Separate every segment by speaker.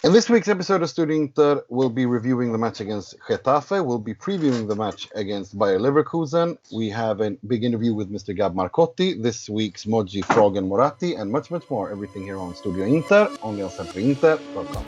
Speaker 1: In this week's episode of Studio Inter, we'll be reviewing the match against Getafe. We'll be previewing the match against Bayer Leverkusen. We have a big interview with Mr. Gab Marcotti, this week's Moggi, Frog and Moratti, and much, much more. Everything here on Studio Inter, only on SempreInter.com.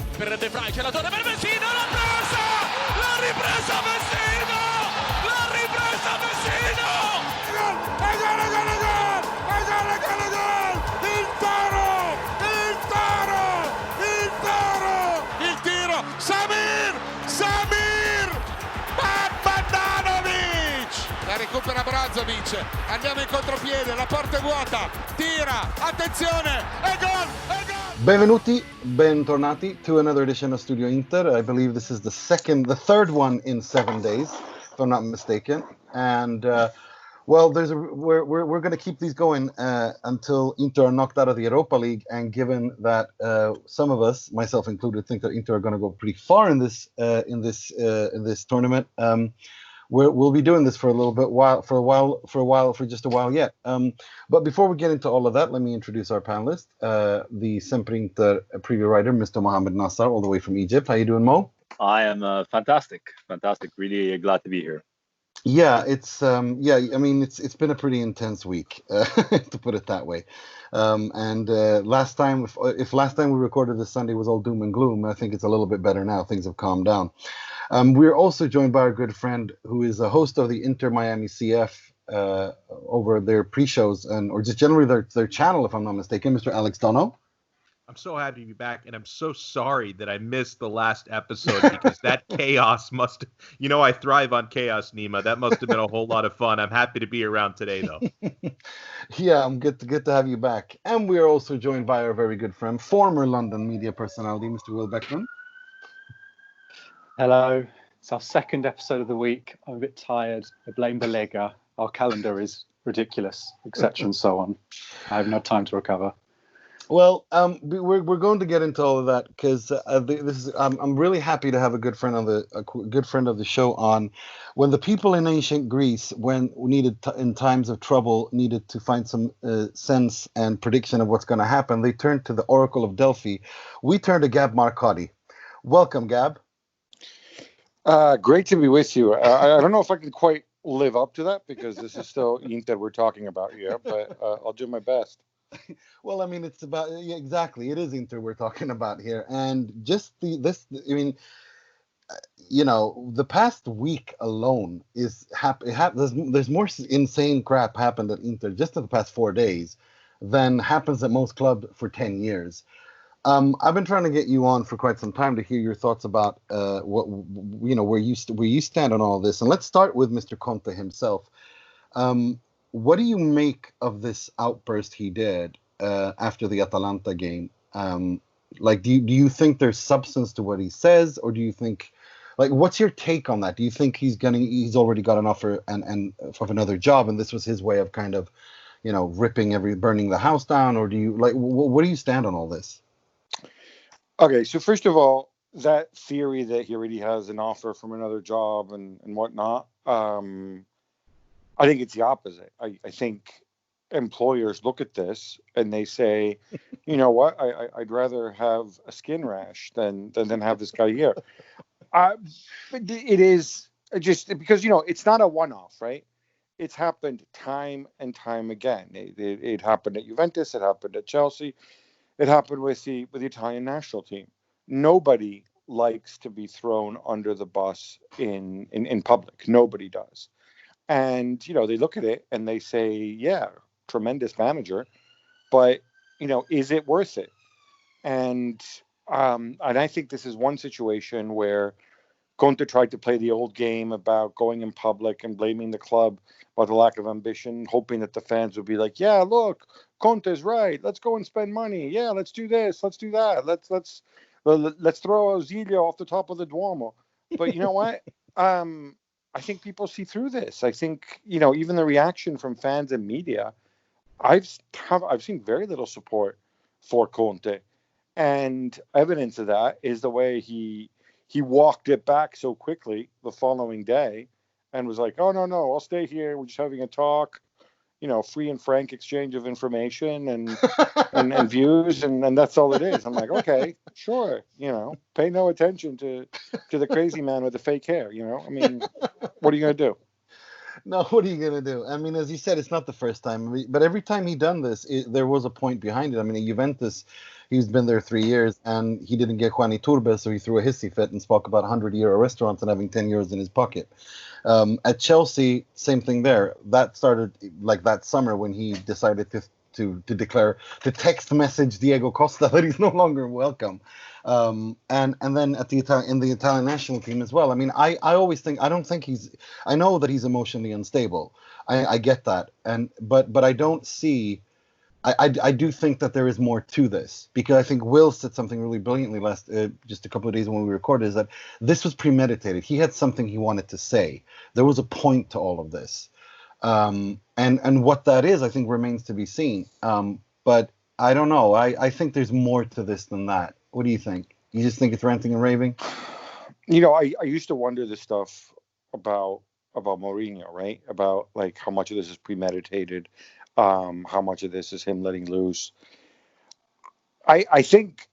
Speaker 2: Recupera Brozovic, andiamo in contropiede, la porta è vuota, tira, attenzione, e gol!
Speaker 1: Benvenuti, bentornati to another edition of Studio Inter. I believe this is the third one in 7 days, if I'm not mistaken. And we're going to keep these going until Inter are knocked out of the Europa League. And given that some of us, myself included, think that Inter are going to go pretty far in this tournament. We'll be doing this for just a while yet. But before we get into all of that, let me introduce our panelist, the SempreInter preview writer, Mr. Mohamed Nassar, all the way from Egypt. How you doing, Mo?
Speaker 3: I am fantastic. Really glad to be here.
Speaker 1: Yeah, it's been a pretty intense week, to put it that way. Last time, if last time we recorded this Sunday was all doom and gloom, I think it's a little bit better now. Things have calmed down. We're also joined by our good friend who is a host of the Inter Miami CF over their pre-shows or just generally their channel, if I'm not mistaken, Mr. Alex Dono.
Speaker 4: I'm so happy to be back, and I'm so sorry that I missed the last episode because that chaos I thrive on chaos, Nima. That must have been a whole lot of fun. I'm happy to be around today, though.
Speaker 1: Yeah, I'm good to have you back. And we are also joined by our very good friend, former London media personality, Mr. Will Beckman.
Speaker 5: Hello. It's our second episode of the week. I'm a bit tired. I blame the Lega. Our calendar is ridiculous, etc. and so on. I haven't had time to recover.
Speaker 1: Well, we're going to get into all of that because I'm really happy to have a good friend of the show on. When the people in ancient Greece, in times of trouble, needed to find some sense and prediction of what's going to happen, they turned to the Oracle of Delphi. We turned to Gab Marcotti. Welcome, Gab.
Speaker 6: Great to be with you. I don't know if I can quite live up to that because this is still Inter we're talking about here, but I'll do my best.
Speaker 1: Well, I mean, it's about exactly. It is Inter we're talking about here, and just the past week alone is there's more insane crap happened at Inter just in the past 4 days than happens at most clubs for 10 years. I've been trying to get you on for quite some time to hear your thoughts about where you stand on all this. And let's start with Mr. Conte himself. What do you make of this outburst he did after the Atalanta game? Do you think there's substance to what he says, or do you think, what's your take on that? Do you think he's already got an offer and of another job, and this was his way of kind of, burning the house down, or do you what do you stand on all this?
Speaker 6: Okay, so first of all, that theory that he already has an offer from another job and whatnot, I think it's the opposite. I think employers look at this and they say, you know what, I'd rather have a skin rash than have this guy here. But it is just because, it's not a one-off, right? It's happened time and time again. It happened at Juventus. It happened at Chelsea. It happened with the Italian national team. Nobody likes to be thrown under the bus in public. Nobody does. And, they look at it and they say, yeah, tremendous manager, but, is it worth it? And I think this is one situation where Conte tried to play the old game about going in public and blaming the club about the lack of ambition, hoping that the fans would be like, yeah, look, Conte's right. Let's go and spend money. Yeah, let's do this. Let's do that. Let's throw Ausilio off the top of the Duomo. But you know what? I think people see through this. I think, even the reaction from fans and media, I've seen very little support for Conte. And evidence of that is the way he walked it back so quickly the following day and was like, oh, no, I'll stay here. We're just having a talk. free and frank exchange of information and views, and that's all it is. I'm like, okay, sure, pay no attention to the crazy man with the fake hair. I mean, what are you gonna do?
Speaker 1: No, what are you going to do? I mean, as you said, it's not the first time. But every time he done this, there was a point behind it. I mean, at Juventus, he's been there 3 years, and he didn't get Juan Iturbe, so he threw a hissy fit and spoke about 100-euro restaurants and having 10 euros in his pocket. At Chelsea, same thing there. That started like that summer when he decided to declare, to text message Diego Costa that he's no longer welcome. And then in the Italian national team as well. I mean, I always think, I know that he's emotionally unstable. I get that. But I don't see, I do think that there is more to this, because I think Will said something really brilliantly just a couple of days when we recorded, is that this was premeditated. He had something he wanted to say. There was a point to all of this. And what that is, I think, remains to be seen. But I don't know. I think there's more to this than that. What do you think? You just think it's ranting and raving?
Speaker 6: I used to wonder this stuff about Mourinho, right? About like how much of this is premeditated, how much of this is him letting loose. I think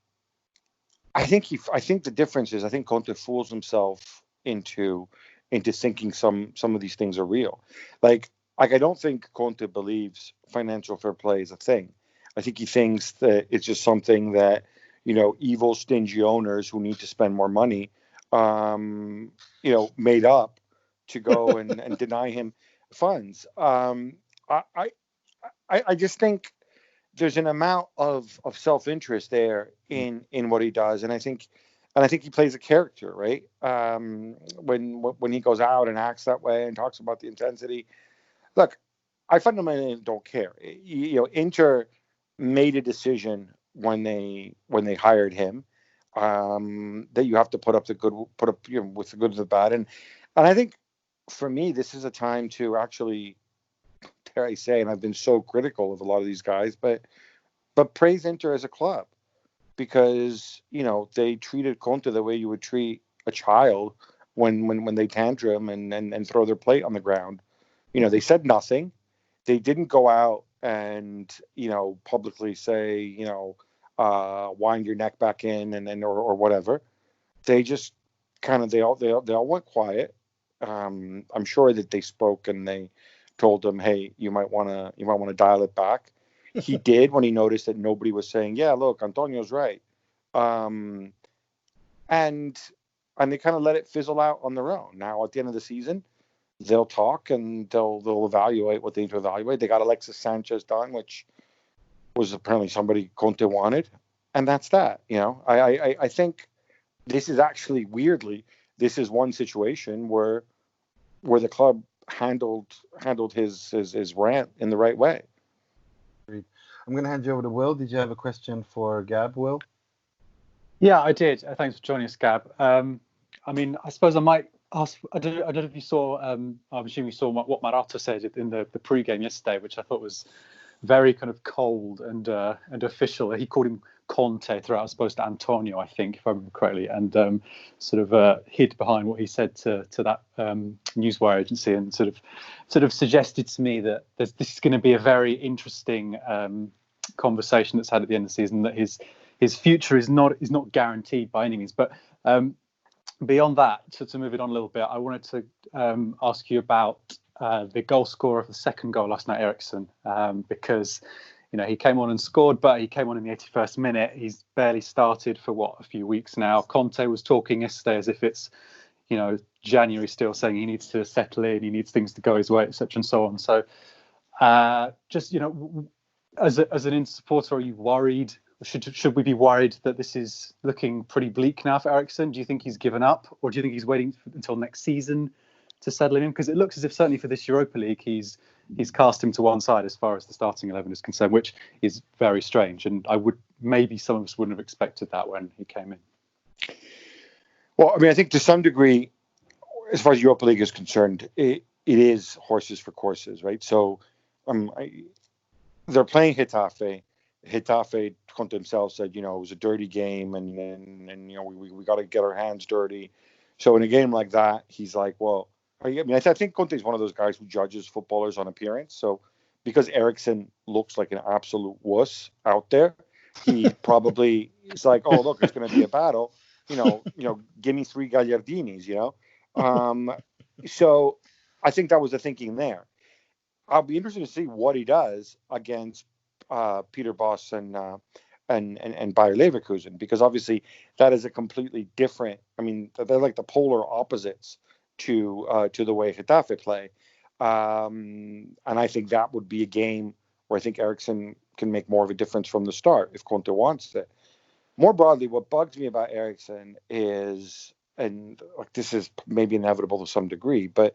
Speaker 6: the difference is, I think Conte fools himself into thinking some of these things are real. Like I don't think Conte believes financial fair play is a thing. I think he thinks that it's just something that, evil, stingy owners who need to spend more money, made up to go and deny him funds. I just think there's an amount of self-interest there in what he does, and I think he plays a character, right? When he goes out and acts that way and talks about the intensity. Look, I fundamentally don't care. Inter made a decision when they hired him, that you have to put up with the good and the bad, and I think for me this is a time to actually, dare I say, and I've been so critical of a lot of these guys, but praise Inter as a club, because they treated Conte the way you would treat a child when they tantrum and throw their plate on the ground. They said nothing. They didn't go out and publicly say wind your neck back in or whatever. They just kind of they all went quiet. I'm sure that they spoke and they told him, hey, you might want to dial it back. He did when he noticed that nobody was saying, yeah, look, Antonio's right. And they kind of let it fizzle out on their own. Now at the end of the season, they'll talk and they'll evaluate what they need to evaluate. They got Alexis Sanchez done, which was apparently somebody Conte wanted, and that's that. I think this is actually, weirdly, this is one situation where the club handled his rant in the right way.
Speaker 1: I'm going to hand you over to Will. Did you have a question for Gab, Will?
Speaker 5: Yeah, I did. Thanks for joining us, Gab. I mean, I suppose I might ask. I don't know if you saw. I'm assuming you saw what Moratti said in the pre-game yesterday, which I thought was very kind of cold and official. He called him Conte throughout, as opposed to Antonio, I think, if I remember correctly, and sort of hid behind what he said to that newswire agency, and sort of suggested to me that this is going to be a very interesting conversation that's had at the end of the season. That his future is not guaranteed by any means, but. Beyond that, to move it on a little bit, I wanted to ask you about the goal scorer of the second goal last night, Eriksen, because he came on and scored, but he came on in the 81st minute. He's barely started for a few weeks now. Conte was talking yesterday as if it's January still, saying he needs to settle in, he needs things to go his way, etc. and so on. So, just as an Inter supporter, are you worried? Should we be worried that this is looking pretty bleak now for Eriksen? Do you think he's given up, or do you think he's waiting until next season to settle in? Because it looks as if certainly for this Europa League, he's cast him to one side as far as the starting 11 is concerned, which is very strange. And maybe some of us wouldn't have expected that when he came in.
Speaker 6: Well, I mean, I think to some degree, as far as Europa League is concerned, it is horses for courses, right? So they're playing Getafe. Getafe, Conte himself said, it was a dirty game, and we got to get our hands dirty. So in a game like that, he's like, well, I think Conte is one of those guys who judges footballers on appearance. So because Eriksen looks like an absolute wuss out there, he probably is like, oh, look, it's going to be a battle. Give me 3 Gagliardinis, So I think that was the thinking there. I'll be interested to see what he does against Peter Bosz and Bayer Leverkusen, because obviously that is a completely different. I mean, they're like the polar opposites to the way Getafe play, and I think that would be a game where I think Eriksen can make more of a difference from the start if Conte wants it. More broadly, what bugs me about Eriksen is, and this is maybe inevitable to some degree, but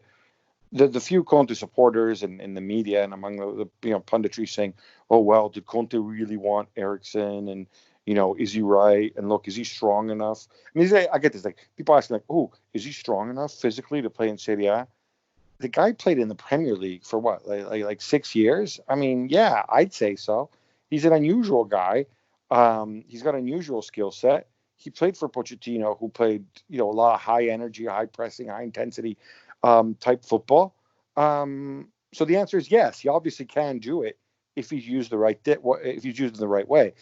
Speaker 6: the few Conte supporters and in the media and among the punditry saying, oh, well, did Conte really want Eriksen? And, is he right? And look, is he strong enough? I mean, I get this, like, people asking, like, oh, is he strong enough physically to play in Serie A? The guy played in the Premier League for what, like 6 years? I mean, yeah, I'd say so. He's an unusual guy. He's got an unusual skill set. He played for Pochettino, who played, a lot of high energy, high pressing, high intensity type football. So the answer is yes. He obviously can do it if he's used if he's used in the right way.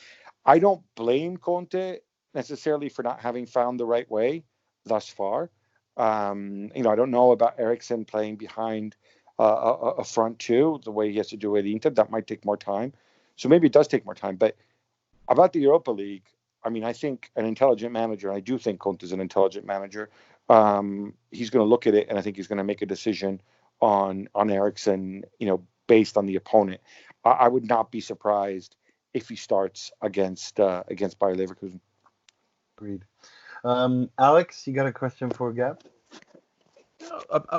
Speaker 6: I don't blame Conte necessarily for not having found the right way thus far. I don't know about Eriksen playing behind a front two the way he has to do at Inter. That might take more time. So maybe it does take more time. But about the Europa League, I mean, I think an intelligent manager, and I do think Conte is an intelligent manager, he's going to look at it, and I think he's going to make a decision on Eriksen, based on the opponent. I would not be surprised if he starts against Bayer Leverkusen.
Speaker 1: Agreed. Alex, you got a question for Gab?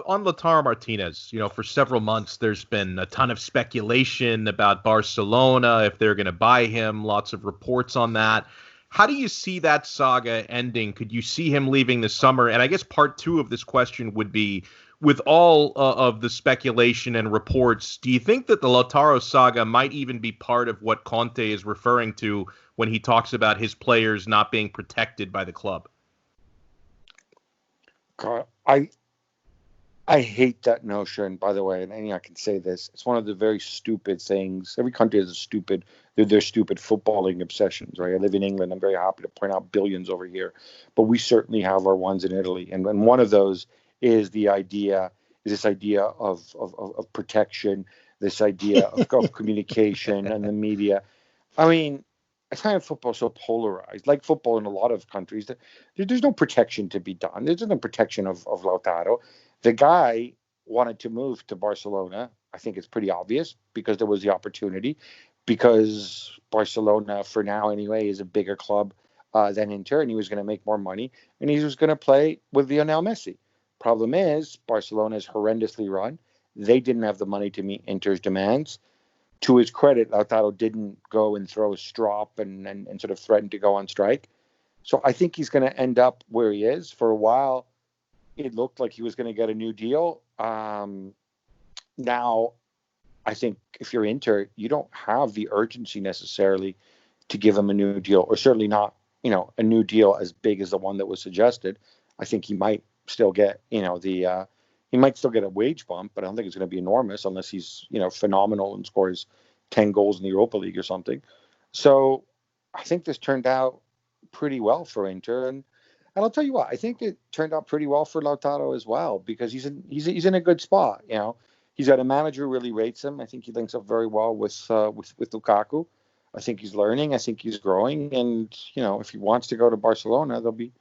Speaker 4: On Lautaro Martinez, for several months, there's been a ton of speculation about Barcelona, if they're going to buy him, lots of reports on that. How do you see that saga ending? Could you see him leaving this summer? And I guess part 2 of this question would be, with all of the speculation and reports, do you think that the Lautaro saga might even be part of what Conte is referring to when he talks about his players not being protected by the club?
Speaker 6: God, I hate that notion, by the way, and I can say this. It's one of the very stupid things. Every country has their stupid footballing obsessions, right? I live in England. I'm very happy to point out billions over here. But we certainly have our ones in Italy. And one of those is this idea of protection, this idea of communication and the media. I mean, I find football so polarized. Like football in a lot of countries, there's no protection to be done. There's no protection of Lautaro. The guy wanted to move to Barcelona. I think it's pretty obvious because there was the opportunity, because Barcelona, for now anyway, is a bigger club than Inter, and he was going to make more money, and he was going to play with Lionel Messi. Problem is, Barcelona is horrendously run. They didn't have the money to meet Inter's demands. To his credit, Lautaro didn't go and throw a strop and sort of threaten to go on strike. So I think he's going to end up where he is. For a while, it looked like he was going to get a new deal. Now, I think if you're Inter, you don't have the urgency necessarily to give him a new deal, or certainly not, a new deal as big as the one that was suggested. I think he might still get, he might still get a wage bump, but I don't think it's going to be enormous unless he's, phenomenal and scores 10 goals in the Europa League or something. So I think this turned out pretty well for Inter. And I'll tell you what, I think it turned out pretty well for Lautaro as well, because he's in a good spot. He's got a manager who really rates him. I think he links up very well with Lukaku. I think he's learning. I think he's growing. And, if he wants to go to Barcelona, there'll be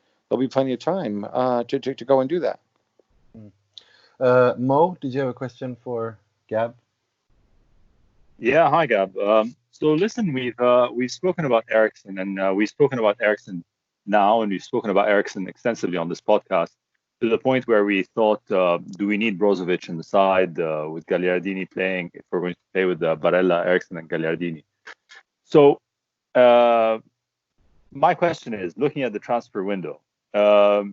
Speaker 6: plenty of time to go and do that.
Speaker 1: Mo, did you have a question for Gab?
Speaker 3: Yeah, hi Gab. So listen, we've spoken about Eriksen, and we've spoken about Eriksen now, and we've spoken about Eriksen extensively on this podcast, to the point where we thought, do we need Brozovic in the side with Gagliardini playing, if we're going to play with Barella, Eriksen, and Gagliardini? So my question is, looking at the transfer window, I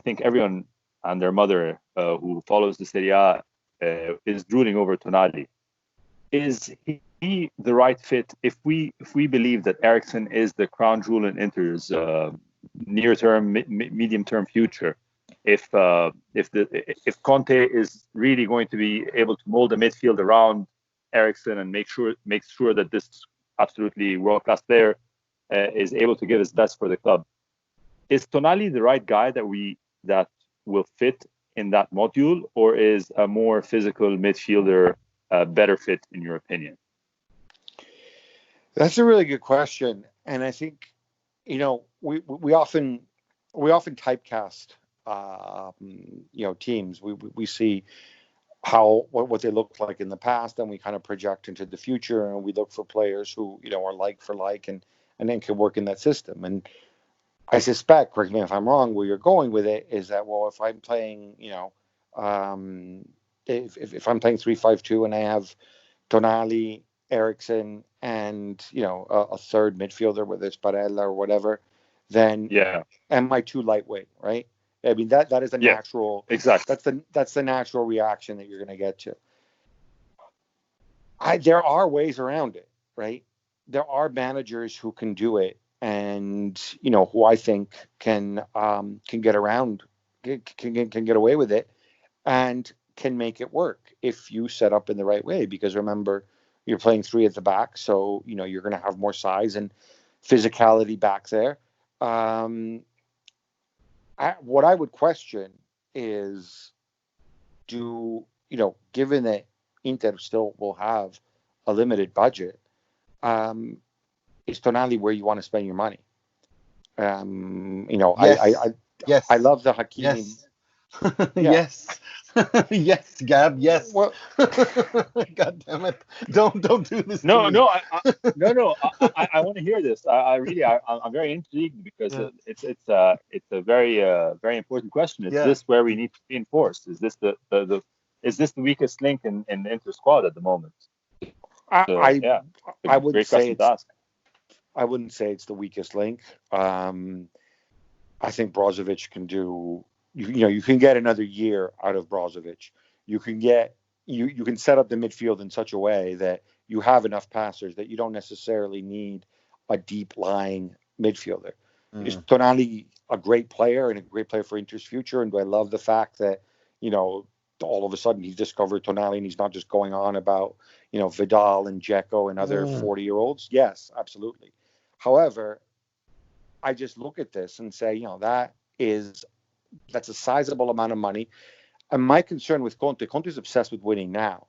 Speaker 3: think everyone and their mother who follows the Serie A is drooling over Tonali. Is he the right fit if we believe that Eriksen is the crown jewel in Inter's near-term, medium-term future? if Conte is really going to be able to mold the midfield around Eriksen and make sure that this absolutely world-class player is able to give his best for the club. Is Tonali the right guy that will fit in that module, or is a more physical midfielder a better fit in your opinion?
Speaker 6: That's a really good question, and I think we often typecast teams. We see what they look like in the past, and we kind of project into the future, and we look for players who are like for like, and then can work in that system. And I suspect, correct me if I'm wrong, where you're going with it is that, well, if I'm playing, if I'm playing 3-5-2 and I have Tonali, Eriksen, and a third midfielder, whether it's Barella or whatever, then am I too lightweight, right? I mean, that is a natural.
Speaker 3: Exactly.
Speaker 6: That's the natural reaction that you're going to get to. There are ways around it, right? There are managers who can do it, and who I think can get around, can get away with it, and can make it work if you set up in the right way. Because remember, you're playing three at the back, so you're going to have more size and physicality back there. What I would question is, given that Inter still will have a limited budget, is Tonali where you want to spend your money?
Speaker 1: Yes.
Speaker 6: I love the Hakimi.
Speaker 1: Yes. Yes. Yes, Gab. Yes.
Speaker 6: Well,
Speaker 1: God damn it! Don't do this.
Speaker 3: No. I want to hear this. I'm very intrigued because it's a very very important question. Is this where we need to reinforce? Is this the weakest link in the Inter squad at the moment?
Speaker 6: I wouldn't say I wouldn't say it's the weakest link. I think Brozovic can do. You can get another year out of Brozovic. You can set up the midfield in such a way that you have enough passers that you don't necessarily need a deep lying midfielder. Is Tonali a great player and a great player for Inter's future? And do I love the fact that all of a sudden he's discovered Tonali and he's not just going on about Vidal and Dzeko and other 40-year-olds? Yes, absolutely. However, I just look at this and say, that's a sizable amount of money. And my concern with Conte's obsessed with winning now.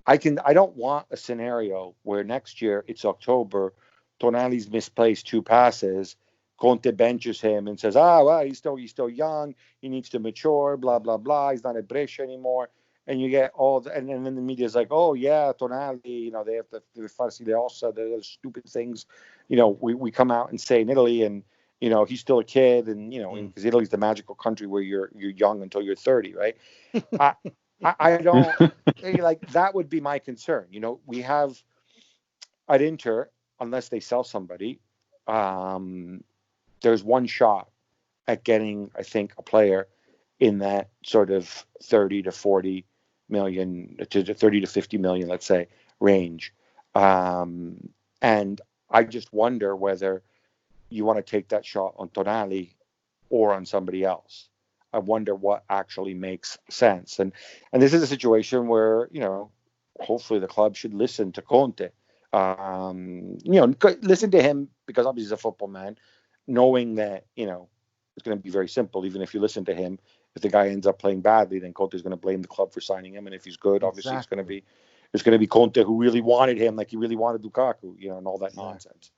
Speaker 6: I don't want a scenario where next year it's October, Tonali's misplaced 2 passes, Conte benches him and says, well, he's still young, he needs to mature, blah, blah, blah, he's not at Brescia anymore. And you get and then the media's like, oh yeah, Tonali, they have the farsi le ossa, the stupid things, we come out and say in Italy, and he's still a kid, and because Italy's the magical country where you're young until you're 30, right? I don't that would be my concern. We have at Inter, unless they sell somebody, there's one shot at getting, I think, a player in that sort of 30 to 40 million to 30 to 50 million, let's say, range. And I just wonder whether you want to take that shot on Tonali or on somebody else. I wonder what actually makes sense. And this is a situation where, hopefully the club should listen to Conte. Listen to him because obviously he's a football man, knowing that, it's going to be very simple. Even if you listen to him, if the guy ends up playing badly, then Conte is going to blame the club for signing him. And if he's good, obviously it's going to be Conte who really wanted him, like he really wanted Lukaku, and all that nonsense.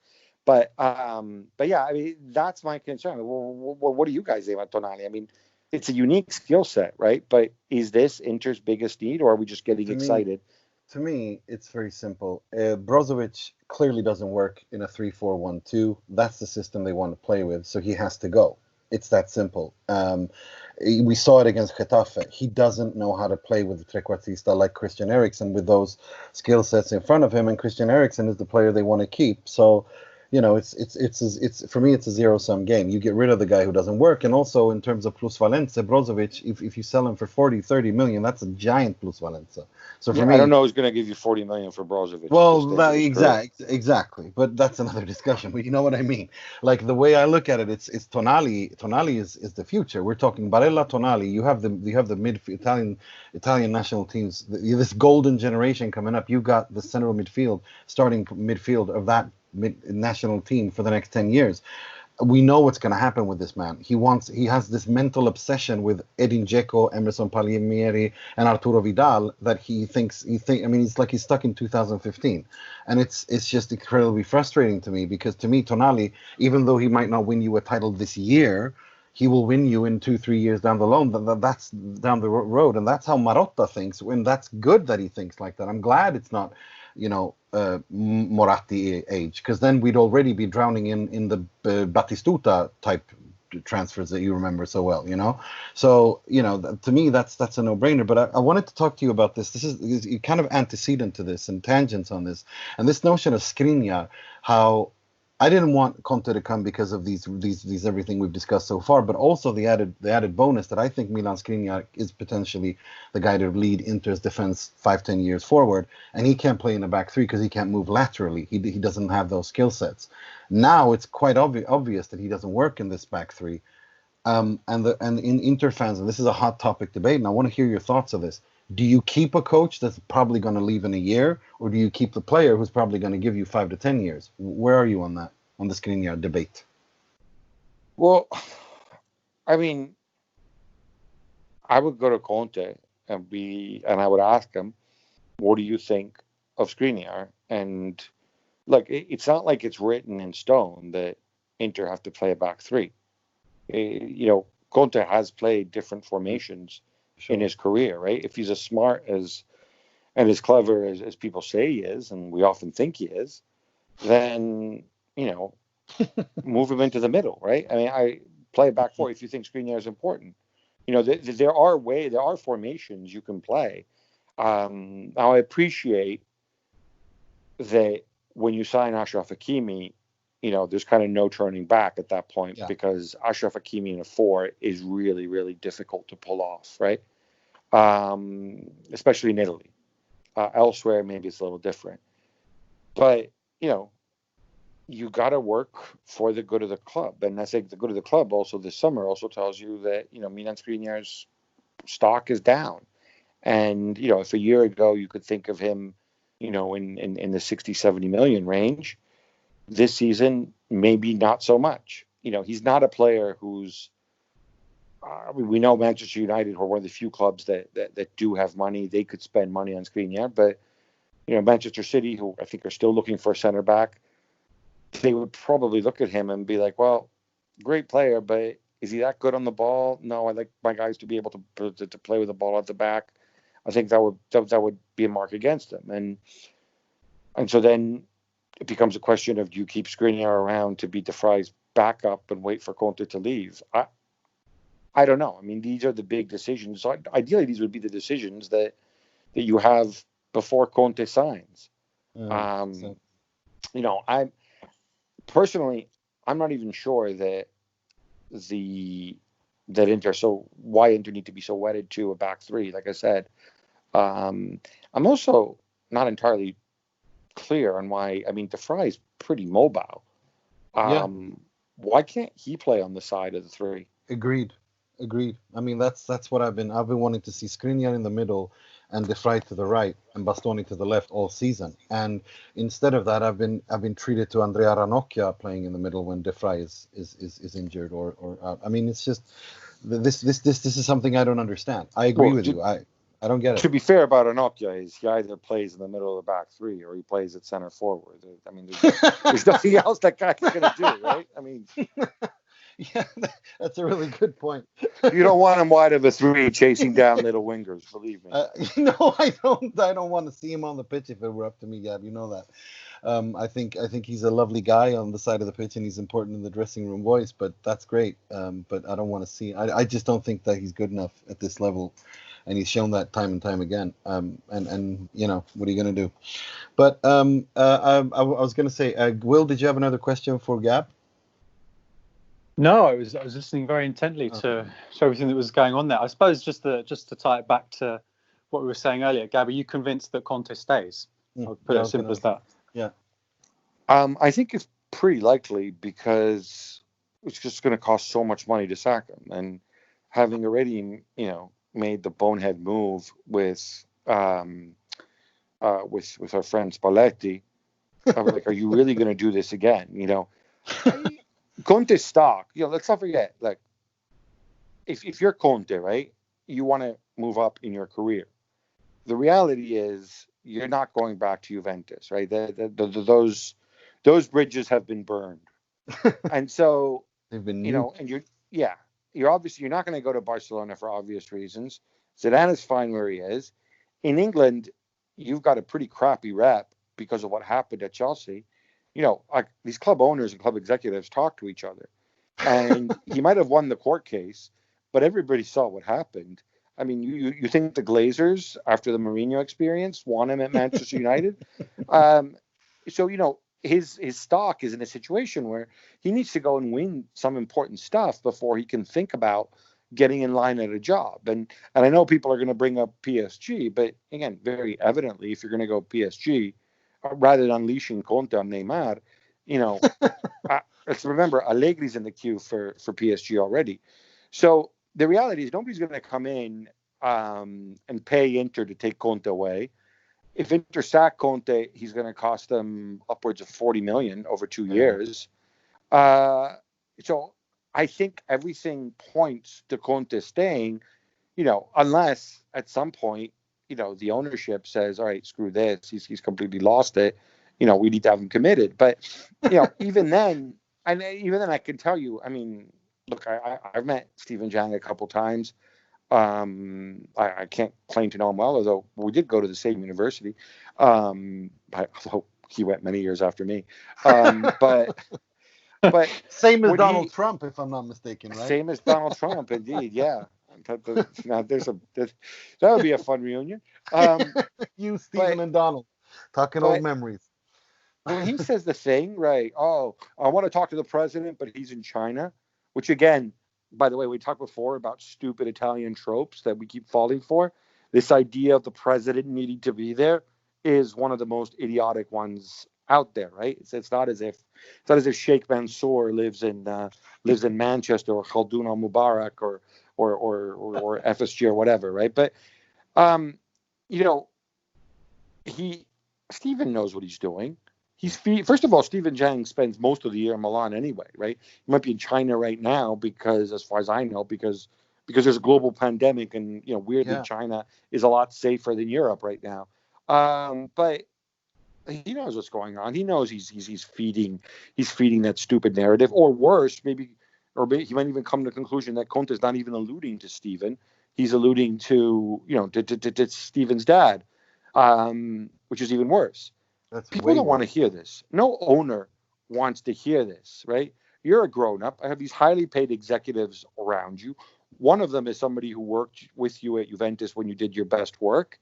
Speaker 6: But yeah, I mean, that's my concern. What do you guys think about Tonali? I mean, it's a unique skill set, right? But is this Inter's biggest need, or are we just getting excited?
Speaker 1: To me, it's very simple. Brozovic clearly doesn't work in a 3-4-1-2. That's the system they want to play with, so he has to go. It's that simple. We saw it against Getafe. He doesn't know how to play with the trequartista like Christian Eriksen with those skill sets in front of him, and Christian Eriksen is the player they want to keep. So it's for me, it's a zero-sum game. You get rid of the guy who doesn't work, and also in terms of plusvalenza, Brozovic, if you sell him for 40-30 million, that's a giant plusvalenza. So for me,
Speaker 6: I don't know who's going to give you 40 million for Brozovic.
Speaker 1: Well, exactly, but that's another discussion. But you know what I mean. Like the way I look at it, it's Tonali. Tonali is the future. We're talking Barella, Tonali. You have the Italian national teams. This golden generation coming up. You got the central midfield, starting midfield of that national team for the next 10 years. We know what's going to happen with this man. He has this mental obsession with Edin Dzeko, Emerson Palmieri, and Arturo Vidal that I mean, it's like he's stuck in 2015, and it's just incredibly frustrating to me, because to me, Tonali, even though he might not win you a title this year, he will win you in 2-3 years down the road. That's down the road, and that's how Marotta thinks, and that's good that he thinks like that. I'm glad it's not, Moratti age, because then we'd already be drowning in the Battistuta type transfers that you remember so well, So, to me, that's a no-brainer. But I wanted to talk to you about this. This is kind of antecedent to this and tangents on this. And this notion of Skriniar, how I didn't want Conte to come because of these everything we've discussed so far, but also the added bonus that I think Milan Skriniar is potentially the guy to lead Inter's defense 5-10 years forward, and he can't play in the back three because he can't move laterally. He doesn't have those skill sets. Now it's quite obvious that he doesn't work in this back three, and in Inter fans, and this is a hot topic debate, and I want to hear your thoughts of this. Do you keep a coach that's probably going to leave in a year, or do you keep the player who's probably going to give you 5 to 10 years? Where are you on that, on the Skriniar debate?
Speaker 6: Well, I mean, I would go to Conte and I would ask him, what do you think of Skriniar? And look, it's not like it's written in stone that Inter have to play a back three. Conte has played different formations in his career, right? If he's as smart and as clever as people say he is, and we often think he is, then, move him into the middle, right? I mean, I play a back four if you think Skriniar is important. There are formations you can play. Now, I appreciate that when you sign Achraf Hakimi, there's kind of no turning back at that point, because Achraf Hakimi in a four is really, really difficult to pull off, right? Especially in Italy. Elsewhere, maybe it's a little different. But, you got to work for the good of the club. And I think the good of the club also this summer also tells you that, Milan Skriniar's stock is down. And, if a year ago you could think of him, in the 60, 70 million range, this season, maybe not so much. He's not a player who's, we know Manchester United are one of the few clubs that do have money. They could spend money on Skriniar, but, Manchester City, who I think are still looking for a center back, they would probably look at him and be like, well, great player, but is he that good on the ball? No, I like my guys to be able to play with the ball at the back. I think that would be a mark against him. And so then it becomes a question of, do you keep Skriniar around to be De Vrij's backup and wait for Conte to leave? I don't know. I mean, these are the big decisions. So ideally, these would be the decisions that you have before Conte signs. I'm not even sure that why Inter need to be so wedded to a back three. Like I said, I'm also not entirely clear on why. I mean, De Vrij is pretty mobile. Why can't he play on the side of the three?
Speaker 1: Agreed. I mean, that's what I've been wanting to see Skriniar in the middle and De Vrij to the right and Bastoni to the left all season. And instead of that, I've been treated to Andrea Ranocchia playing in the middle when De Vrij is injured or out. I mean, it's just this is something I don't understand. I agree with you. I don't get it.
Speaker 6: To be fair about Ranocchia, is he either plays in the middle of the back three or he plays at center forward. I mean, there's nothing else that guy's going to do, right? I mean.
Speaker 1: Yeah, that's a really good point.
Speaker 6: You don't want him wide of a three chasing down little wingers, believe me.
Speaker 1: No, I don't. I don't want to see him on the pitch if it were up to me, Gab. You know that. I think he's a lovely guy on the side of the pitch and he's important in the dressing room voice. But that's great. But I don't want to see. I just don't think that he's good enough at this level. and he's shown that time and time again. And you know, what are you going to do? But I was going to say, Will, did you have another question for Gab?
Speaker 5: No, I was listening very intently to everything that was going on there. I suppose just to tie it back to what we were saying earlier, Gab, are you convinced that Conte stays? I'll put it as simple as that.
Speaker 1: Yeah.
Speaker 6: I think it's pretty likely because it's just going to cost so much money to sack him, and having already, you know, made the bonehead move with our friend Spalletti, I'm like, are you really going to do this again? You know, Conte's stock, you know, let's not forget, like, if you're Conte, right, you want to move up in your career. The reality is you're not going back to Juventus, right? Those bridges have been burned. And so,
Speaker 1: they've been,
Speaker 6: you know, and you're obviously, you're not going to go to Barcelona for obvious reasons. Zidane is fine where he is. In England, you've got a pretty crappy rep because of what happened at Chelsea. You know, like, these club owners and club executives talk to each other, and he might have won the court case, but everybody saw what happened. I mean, you think the Glazers, after the Mourinho experience, want him at Manchester United? So, you know, his stock is in a situation where he needs to go and win some important stuff before he can think about getting in line at a job. And I know people are going to bring up PSG, but again, very evidently, if you're going to go PSG, rather than unleashing Conte on Neymar, you know, let's remember Allegri's in the queue for PSG already. So the reality is nobody's going to come in and pay Inter to take Conte away. If Inter sack Conte, he's going to cost them upwards of 40 million over 2 years. So I think everything points to Conte staying, you know, unless at some point, you know, the ownership says, all right, screw this. He's completely lost it. You know, we need to have him committed. But, you know, even then I can tell you, I mean, look, I've met Steven Jang a couple times. I can't claim to know him well, although we did go to the same university. Although he went many years after me. But
Speaker 1: same as Donald Trump, if I'm not mistaken, right?
Speaker 6: Same as Donald Trump, indeed. Yeah. Now that would be a fun reunion.
Speaker 1: You, Stephen, and Donald talking old memories.
Speaker 6: When he says the thing, right? Oh, I want to talk to the president, but he's in China. Which, again, by the way, we talked before about stupid Italian tropes that we keep falling for. This idea of the president needing to be there is one of the most idiotic ones out there, right? It's not as if Sheikh Mansour lives in Manchester, or Khaldoun al-Mubarak or FSG or whatever, right? But you know, Stephen knows what he's doing. First of all, Steven Jang spends most of the year in Milan anyway, right? He might be in China right now because, as far as I know, because there's a global pandemic, and, you know, weirdly, China is a lot safer than Europe right now. But he knows what's going on. He knows he's feeding that stupid narrative, or worse, maybe he might even come to the conclusion that Conte is not even alluding to Steven. He's alluding to, you know, to Steven's dad, which is even worse. People don't want to hear this. No owner wants to hear this, right? You're a grown-up. I have these highly paid executives around you. One of them is somebody who worked with you at Juventus when you did your best work.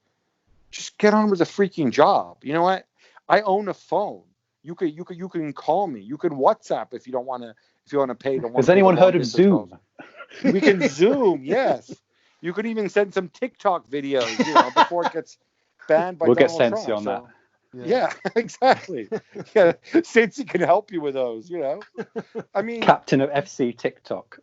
Speaker 6: Just get on with the freaking job. You know what? I own a phone. You can call me. You can WhatsApp if you want to pay.
Speaker 5: Has anyone heard of Zoom?
Speaker 6: We can Zoom. Yes. You could even send some TikTok videos, you know, before it gets banned by Donald Trump.
Speaker 5: We'll get Sensi on that.
Speaker 6: Yeah, exactly. Yeah, Cincy can help you with those, you know. I mean,
Speaker 5: captain of FC TikTok.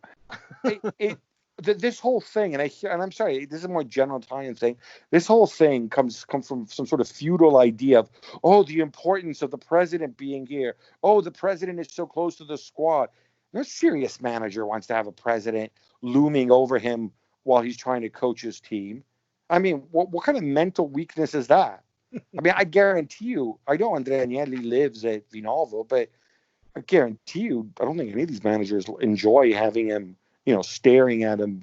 Speaker 6: This whole thing, and I'm sorry, this is a more general Italian thing. This whole thing comes from some sort of feudal idea of, oh, the importance of the president being here. Oh, the president is so close to the squad. No serious manager wants to have a president looming over him while he's trying to coach his team. I mean, what kind of mental weakness is that? I mean, I guarantee you, I know Andrea Agnelli lives at Vinovo, but I guarantee you, I don't think any of these managers enjoy having him, you know, staring at him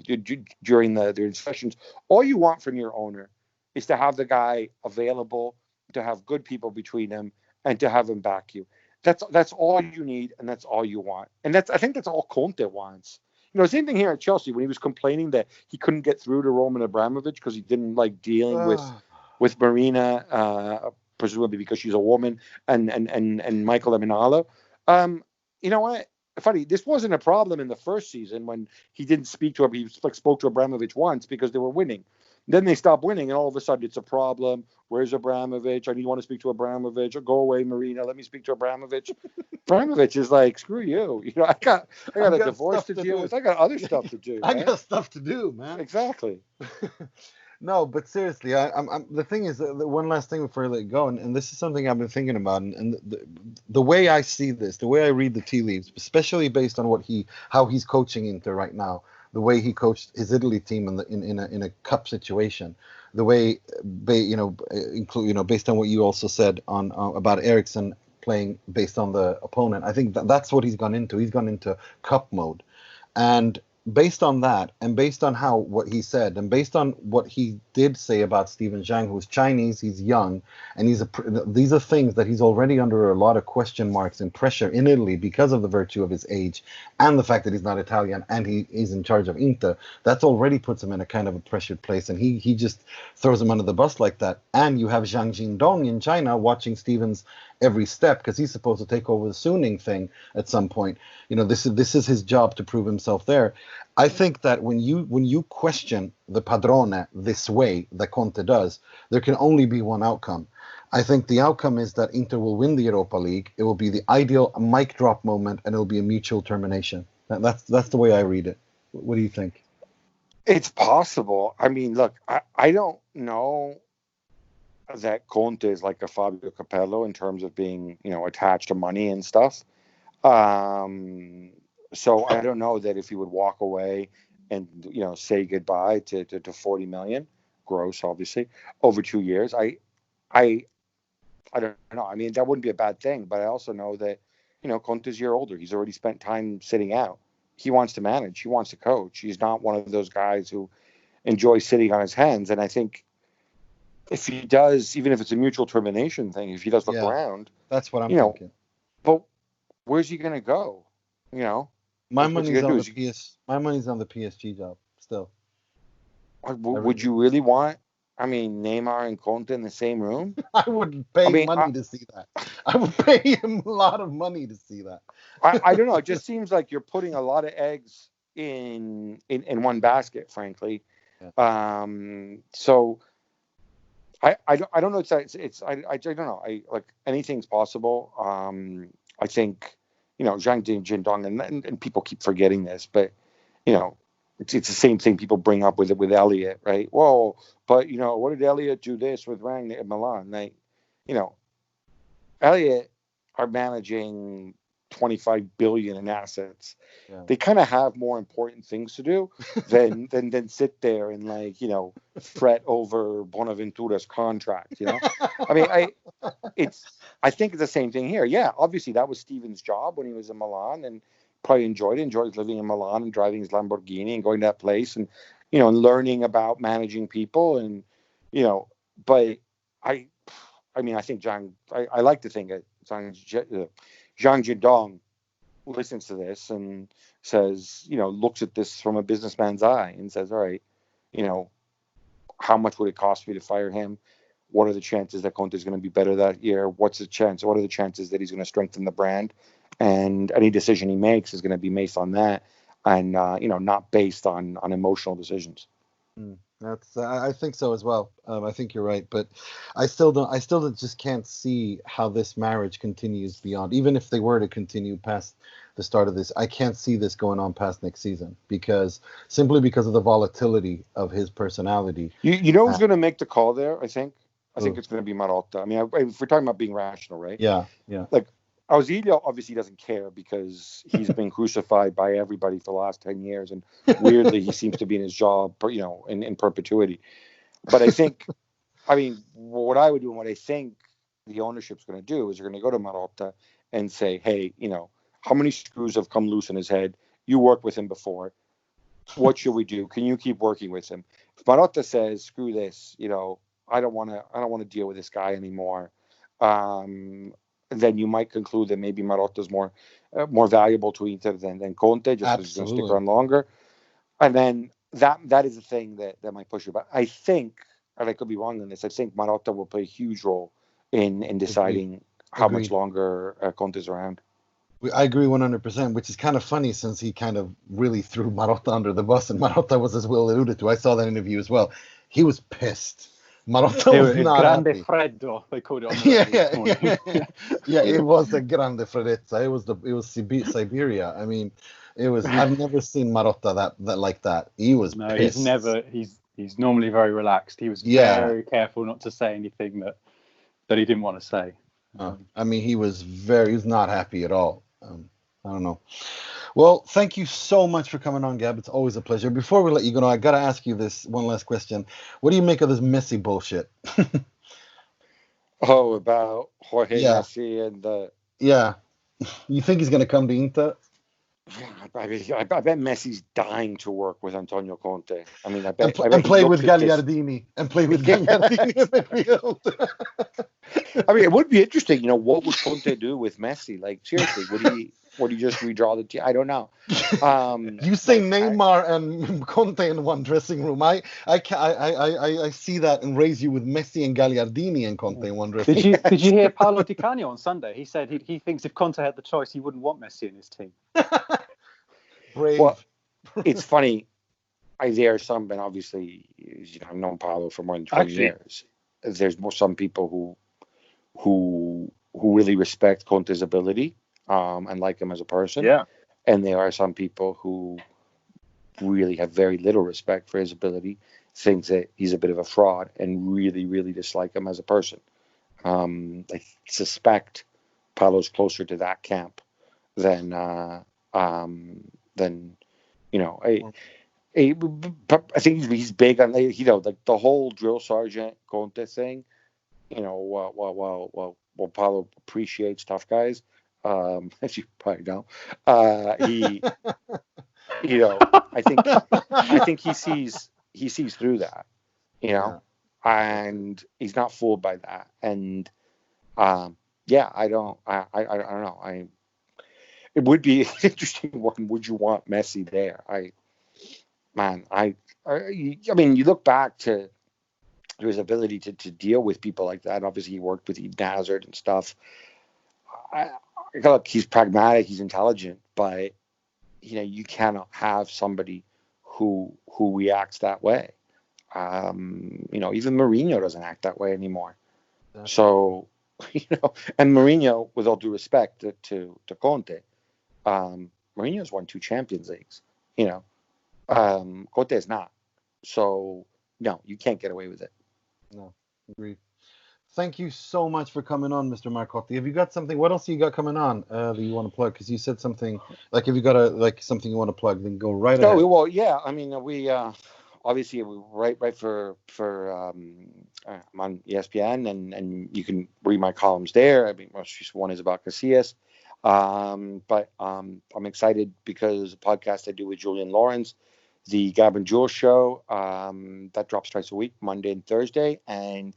Speaker 6: during their sessions. All you want from your owner is to have the guy available, to have good people between them, and to have him back you. That's all you need, and that's all you want. And I think that's all Conte wants. same thing here at Chelsea when he was complaining that he couldn't get through to Roman Abramovich because he didn't like dealing with Marina, presumably because she's a woman, and Michael Emenalo. You know what? Funny, this wasn't a problem in the first season when he didn't speak to him. He spoke to Abramovich once because they were winning. Then they stopped winning, and all of a sudden it's a problem. Where's Abramovich? I need want to speak to Abramovich. Or go away, Marina. Let me speak to Abramovich. Abramovich is like, screw you. I got a divorce to deal with. I got other stuff to do.
Speaker 1: I got stuff to do, man.
Speaker 6: Exactly.
Speaker 1: No, but seriously, I'm the thing is, the one last thing before I let you go, and this is something I've been thinking about, and the way I see this, the way I read the tea leaves, especially based on how he's coaching Inter right now, the way he coached his Italy team in a cup situation, the way, based on what you also said on about Eriksen playing based on the opponent, I think that's what he's gone into. He's gone into cup mode, and based on that, and based on what he said, and based on what he did say about Steven Zhang, who's Chinese, he's young, and these are things that he's already under a lot of question marks and pressure in Italy because of the virtue of his age and the fact that he's not Italian and he is in charge of Inter. That's already puts him in a kind of a pressured place, and he just throws him under the bus like that. And you have Zhang Jindong in China watching Steven's every step because he's supposed to take over the Suning thing at some point. This is his job to prove himself there. I think that when you question the Padrone this way that Conte does, there can only be one outcome. I think the outcome is that Inter will win the Europa League. It will be the ideal mic drop moment, and it will be a mutual termination. That's the way I read it. What do you think?
Speaker 6: It's possible. I mean, look, I don't know that Conte is like a Fabio Capello in terms of being, attached to money and stuff. So I don't know that if he would walk away and, say goodbye to 40 million gross, obviously, over 2 years. I don't know. I mean, that wouldn't be a bad thing, but I also know that, Conte's a year older. He's already spent time sitting out. He wants to manage. He wants to coach. He's not one of those guys who enjoys sitting on his hands. And I think if he does, even if it's a mutual termination thing, if he does look around,
Speaker 1: that's what I'm thinking.
Speaker 6: But where's he going to go?
Speaker 1: My money's on the PSG job still.
Speaker 6: Would you really want? I mean, Neymar and Conte in the same room?
Speaker 1: I would pay money to see that. I would pay him a lot of money to see that.
Speaker 6: I don't know. It just seems like you're putting a lot of eggs in one basket, frankly. Yeah. So I don't know. I don't know. Like anything's possible. I think Zhang Jindong and people keep forgetting this, but it's the same thing people bring up with Elliott, right? Whoa, but what did Elliott do this with Rang at Milan? Elliott are managing 25 billion in assets. Yeah. They kind of have more important things to do than sit there and fret over Bonaventura's contract. I mean, I think it's the same thing here. Yeah, obviously that was Steven's job when he was in Milan, and probably enjoyed living in Milan and driving his Lamborghini and going to that place and and learning about managing people and but I mean, I think I like to think that Zhang Jindong listens to this and says, looks at this from a businessman's eye and says, all right, how much would it cost me to fire him? What are the chances that Conte is going to be better that year? What are the chances that he's going to strengthen the brand? And any decision he makes is going to be based on that and, not based on emotional decisions.
Speaker 1: I think so as well. I think you're right, but I still just can't see how this marriage continues beyond. Even if they were to continue past the start of this, I can't see this going on past next season simply because of the volatility of his personality.
Speaker 6: You know who's going to make the call there? I think it's going to be Marotta. I mean, if we're talking about being rational, right?
Speaker 1: Yeah.
Speaker 6: Like Ausilio obviously doesn't care because he's been crucified by everybody for the last 10 years. And weirdly, he seems to be in his job, in perpetuity. But I think, what I would do and what I think the ownership's going to do is they're going to go to Marotta and say, hey, how many screws have come loose in his head? You worked with him before. What should we do? Can you keep working with him? If Marotta says, screw this, I don't want to deal with this guy anymore. Then you might conclude that maybe Marotta's more more valuable to Inter than Conte, just because he's going to stick around longer. And then that is the thing that might push it. But I think, and I could be wrong on this, I think Marotta will play a huge role in deciding how much longer Conte's around.
Speaker 1: I agree 100%, which is kind of funny since he kind of really threw Marotta under the bus, and Marotta was, as Will alluded to, I saw that interview as well. He was pissed. Marotta was not
Speaker 5: grande
Speaker 1: happy.
Speaker 5: freddo, they called it on the
Speaker 1: yeah, it was a grande freddezza. It was Siberia. I mean, it was. I've never seen Marotta that like that. He was pissed.
Speaker 5: He's normally very relaxed. He was very careful not to say anything that he didn't want to say.
Speaker 1: I mean, he was not happy at all. I don't know. Well, thank you so much for coming on, Gab. It's always a pleasure. Before we let you go, I got to ask you this one last question. What do you make of this Messi bullshit?
Speaker 6: About Jorge Messi and the...
Speaker 1: Yeah. You think he's going to come to Inter?
Speaker 6: I bet Messi's dying to work with Antonio Conte. I mean, I bet
Speaker 1: play with Gagliardini. And play with Gagliardini in the field.
Speaker 6: I mean, it would be interesting. What would Conte do with Messi? Like, seriously, would he just redraw the team? I don't know.
Speaker 1: You say Neymar and Conte in one dressing room. I see that and raise you with Messi and Gagliardini and Conte in one dressing room.
Speaker 5: Did you hear Paolo Di Canio on Sunday? He said he thinks if Conte had the choice, he wouldn't want Messi in his team.
Speaker 1: Brave.
Speaker 6: Well, it's funny. There are some, and obviously, I've known Paolo for more than 20 years. There's some people who really respect Conte's ability and like him as a person.
Speaker 3: Yeah.
Speaker 6: And there are some people who really have very little respect for his ability, think that he's a bit of a fraud, and really, really dislike him as a person. I suspect Paolo's closer to that camp than I think he's big on like the whole drill sergeant Conte thing. While Paolo appreciates tough guys, as you probably know, I think he sees through that, and he's not fooled by that. And I don't know. It would be an interesting one. Would you want Messi there? I mean, you look back to his ability to deal with people like that. Obviously, he worked with Eden Hazard and stuff. Look, he's pragmatic, he's intelligent, but you cannot have somebody who reacts that way. Even Mourinho doesn't act that way anymore. Exactly. So, and Mourinho, with all due respect to Conte, Mourinho's won 2 Champions Leagues. Conte is not. So, no, you can't get away with it.
Speaker 1: No, agreed. Thank you so much for coming on, Mr. Marcotti. Have you got something? What else have you got coming on that you want to plug? Because you said something like, if you got something you want to plug, then go right ahead.
Speaker 6: Oh, well, yeah. I mean, we obviously we write for I'm on ESPN, and you can read my columns there. I mean, most recent one is about Casillas. But I'm excited because the podcast I do with Julian Lawrence, the Gab and Jules show, that drops twice a week, Monday and Thursday. And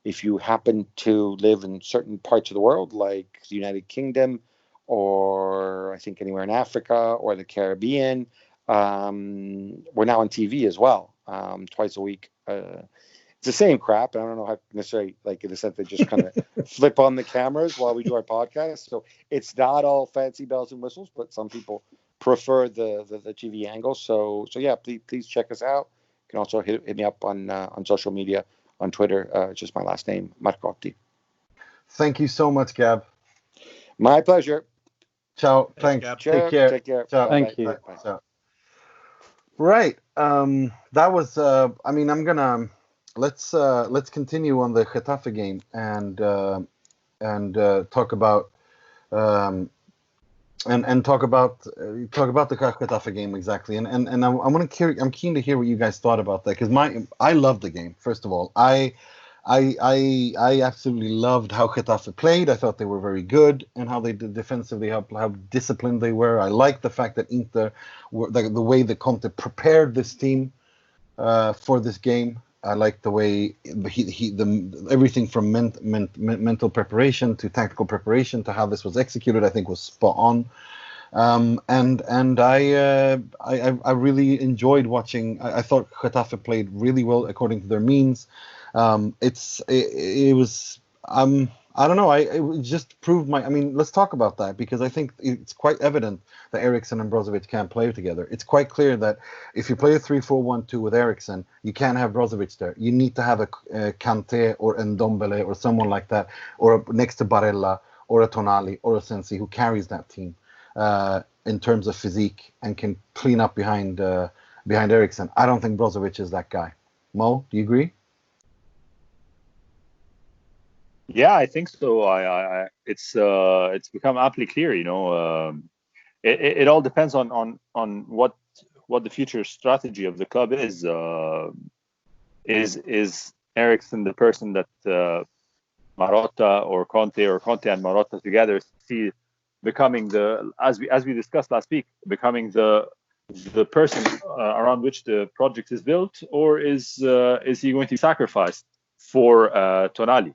Speaker 6: if you happen to live in certain parts of the world, like the United Kingdom, or I think anywhere in Africa or the Caribbean, we're now on TV as well, twice a week. It's the same crap, and I don't know how necessarily, like, in the sense they just kind of flip on the cameras while we do our podcast. So it's not all fancy bells and whistles, but some people prefer the TV angle. So yeah, please check us out. You can also hit me up on social media, on Twitter, just my last name, Marcotti.
Speaker 1: Thank you so much, Gab.
Speaker 6: My pleasure.
Speaker 1: Ciao. Thanks. Take care.
Speaker 6: Take care.
Speaker 1: Ciao.
Speaker 5: Thank you.
Speaker 1: Bye. Ciao. Right. That was. I mean, I'm gonna let's continue on the Getafe game and talk about and talk about the Getafe game exactly. And I'm keen to hear what you guys thought about that, because I loved the game. First of all, I absolutely loved how Getafe played. I thought they were very good, and how they did defensively, how disciplined they were. I liked the fact that Inter, the way that Conte prepared this team for this game. I like the way everything from mental preparation to tactical preparation to how this was executed. I think was spot on. And I really enjoyed watching. I thought Getafe played really well according to their means. It was I don't know. It just proved my. I mean, let's talk about that because I think it's quite evident that Eriksen and Brozovic can't play together. It's quite clear that if you play a 3-4-1-2 with Eriksen, you can't have Brozovic there. You need to have a Kante or Ndombele or someone like that, or next to Barella or a Tonali or a Sensi who carries that team in terms of physique and can clean up behind Eriksen. I don't think Brozovic is that guy. Mo, do you agree?
Speaker 3: Yeah, I think so. It's become amply clear. It all depends on what the future strategy of the club is. Is Eriksen the person that Marotta or Conte and Marotta together see becoming as we discussed last week, becoming the person around which the project is built, or is he going to be sacrificed for Tonali?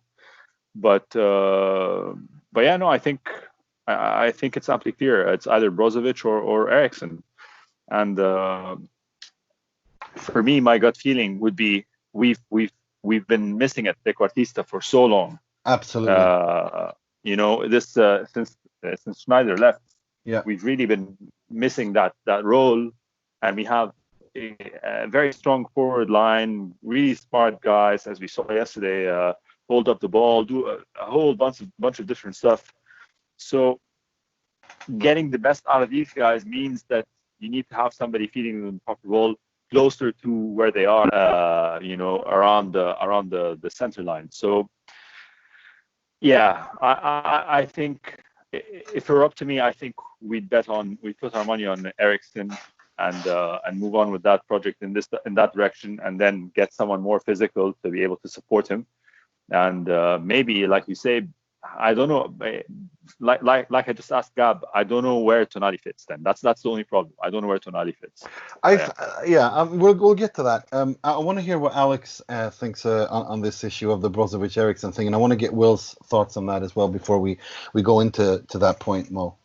Speaker 3: But yeah, no, I think it's amply clear. It's either Brozovic or Eriksen, and for me, my gut feeling would be we've been missing a trequartista for so long.
Speaker 1: Absolutely.
Speaker 3: This since Schneider left,
Speaker 1: yeah,
Speaker 3: we've really been missing that role, and we have a very strong forward line, really smart guys, as we saw yesterday. Hold up the ball, do a whole bunch of different stuff. So getting the best out of these guys means that you need to have somebody feeding them the proper role closer to where they are, around the center line. So yeah, I think if it were up to me, I think we'd put our money on Eriksen and move on with that project in that direction, and then get someone more physical to be able to support him. And maybe, like you say, I don't know. Like I just asked Gab, I don't know where Tonali fits. Then that's the only problem. I don't know where Tonali fits.
Speaker 1: We'll get to that. I want to hear what Alex thinks on this issue of the Brozovic Eriksen thing, and I want to get Will's thoughts on that as well before we go into that point, Mo.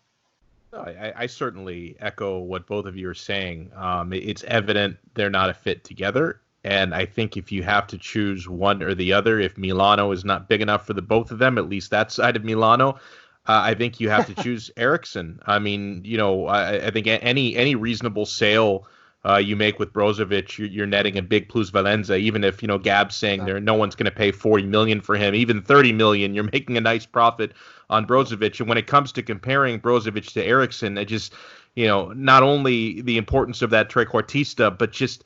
Speaker 4: I certainly echo what both of you are saying. It's evident they're not a fit together. And I think if you have to choose one or the other, if Milano is not big enough for the both of them, at least that side of Milano, I think you have to choose Eriksen. I mean, I think any reasonable sale you make with Brozovic, you're netting a big plusvalenza. Even if Gab's saying no one's going to pay 40 million for him, even 30 million, you're making a nice profit on Brozovic. And when it comes to comparing Brozovic to Eriksen, it just not only the importance of that trequartista, but just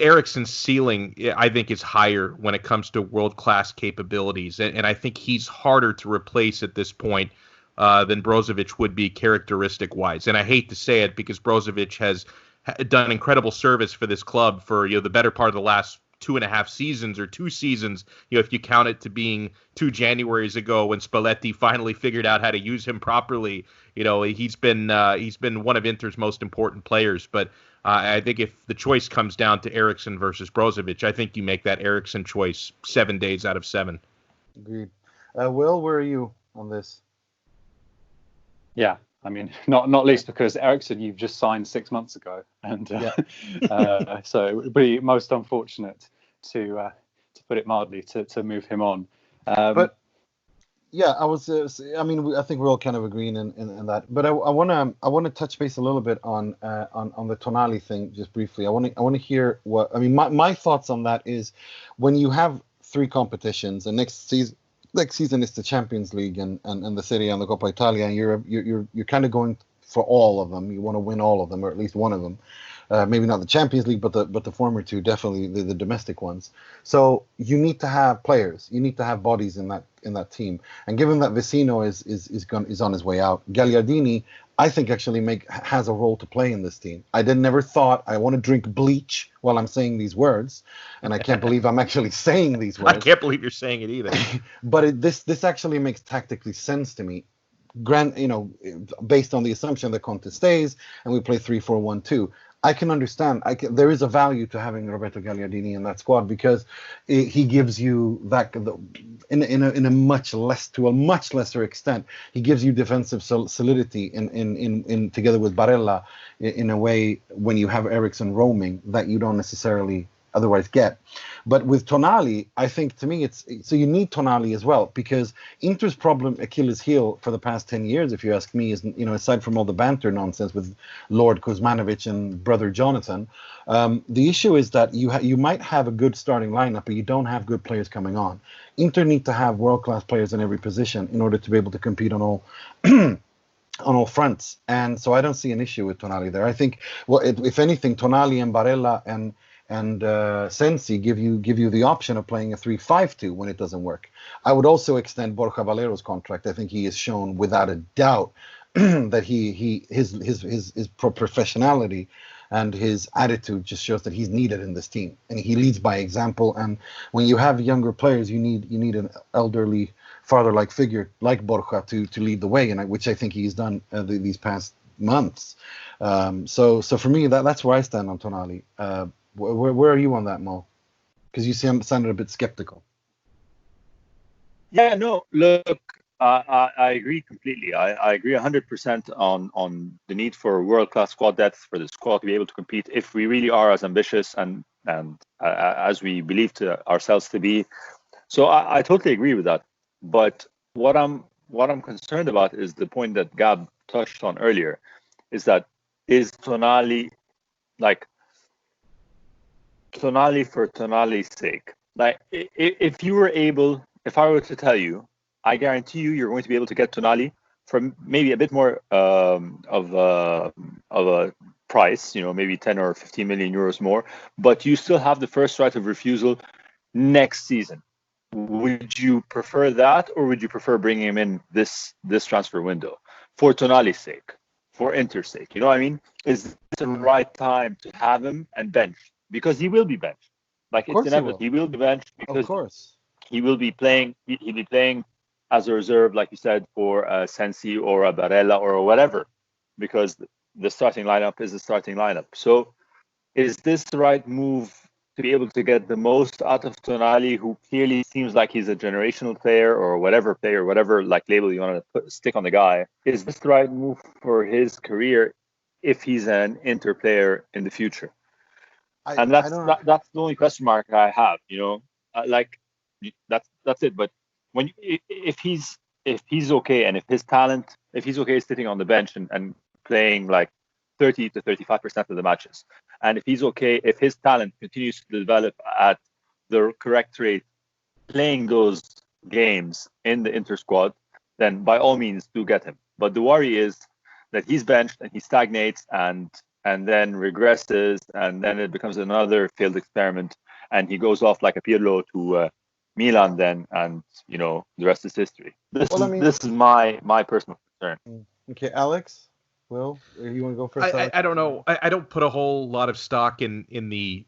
Speaker 4: Eriksen's ceiling, I think, is higher when it comes to world-class capabilities. And I think he's harder to replace at this point than Brozovic would be characteristic-wise. And I hate to say it because Brozovic has done incredible service for this club for the better part of the last 2.5 seasons or 2 seasons, if you count it to being 2 Januaries ago when Spalletti finally figured out how to use him properly. He's been one of Inter's most important players. But I think if the choice comes down to Eriksen versus Brozovic, I think you make that Eriksen choice 7 days out of 7.
Speaker 1: Agreed. Will, where are you on this?
Speaker 5: Yeah, I mean, not least because Eriksen you've just signed 6 months ago, and so it would be most unfortunate to put it mildly to move him on.
Speaker 1: But yeah, I think we're all kind of agreeing in that. But I want to touch base a little bit on the Tonali thing just briefly. I want to hear what my thoughts on that is when you have 3 competitions and next season is the Champions League and the Serie A and the Coppa Italia, and you're kind of going for all of them. You want to win all of them, or at least one of them. Maybe not the Champions League, but the former 2, definitely the domestic ones. So you need to have players. You need to have bodies in that team. And given that Vecino is on his way out, Gagliardini, I think actually has a role to play in this team. I never thought I want to drink bleach while I'm saying these words, and I can't believe I'm actually saying these words.
Speaker 4: I can't believe you're saying it either.
Speaker 1: But this actually makes tactically sense to me. Based on the assumption that Conte stays and we play 3-4-1-2. I can understand. There is a value to having Roberto Gagliardini in that squad because he gives you that in a much lesser extent. He gives you defensive solidity in together with Barella in a way when you have Eriksen roaming that you don't necessarily otherwise get. But with Tonali, I think to me so you need Tonali as well, because Inter's problem, Achilles heel for the past 10 years, if you ask me, is, aside from all the banter nonsense with Lord Kuzmanovic and brother Jonathan, the issue is that you might have a good starting lineup, but you don't have good players coming on. Inter need to have world-class players in every position in order to be able to compete on all on all fronts. And so I don't see an issue with Tonali there. I think, well, if anything, Tonali and Barella and Sensi give you the option of playing a 3-5-2 when it doesn't work. I would also extend Borja Valero's contract. I think he has shown without a doubt that his professionality and his attitude just shows that he's needed in this team, and he leads by example. And when you have younger players, you need an elderly father-like figure like Borja to lead the way, and which I think he's done these past months. So for me, that's where I stand on Tonali. Where are you on that, Mo? Because you sounded a bit skeptical.
Speaker 3: Yeah, no, look, I agree completely. I agree 100% on the need for world-class squad depth for the squad to be able to compete if we really are as ambitious and as we believe to ourselves to be. So I totally agree with that. But what I'm concerned about is the point that Gab touched on earlier, is Tonali for Tonali's sake? Like, if I were to tell you, I guarantee you're going to be able to get Tonali for maybe a bit more of a price, maybe 10 or 15 million euros more, but you still have the first right of refusal next season. Would you prefer that, or would you prefer bringing him in this transfer window for Tonali's sake, for Inter's sake? You know what I mean? Is this the right time to have him and bench? Because he will be benched. Like, it's inevitable. He will be benched because he will be playing. He'll be playing as a reserve, like you said, for Sensi or a Barella or whatever, because the starting lineup is the starting lineup. So, is this the right move to be able to get the most out of Tonali, who clearly seems like he's a generational player or whatever like label you want to stick on the guy? Is this the right move for his career if he's an Inter player in the future? And that's the only question mark I have, that's it. But if he's okay, and if he's okay sitting on the bench and playing like 30 to 35% of the matches, and if he's okay, if his talent continues to develop at the correct rate, playing those games in the Inter squad, then by all means do get him. But the worry is that he's benched and he stagnates and then regresses, and then it becomes another failed experiment, and he goes off like a Pirlo to Milan then, and the rest is history. This is my personal concern.
Speaker 1: Okay, Alex, Will, you want to go first?
Speaker 4: I don't know. I don't put a whole lot of stock in the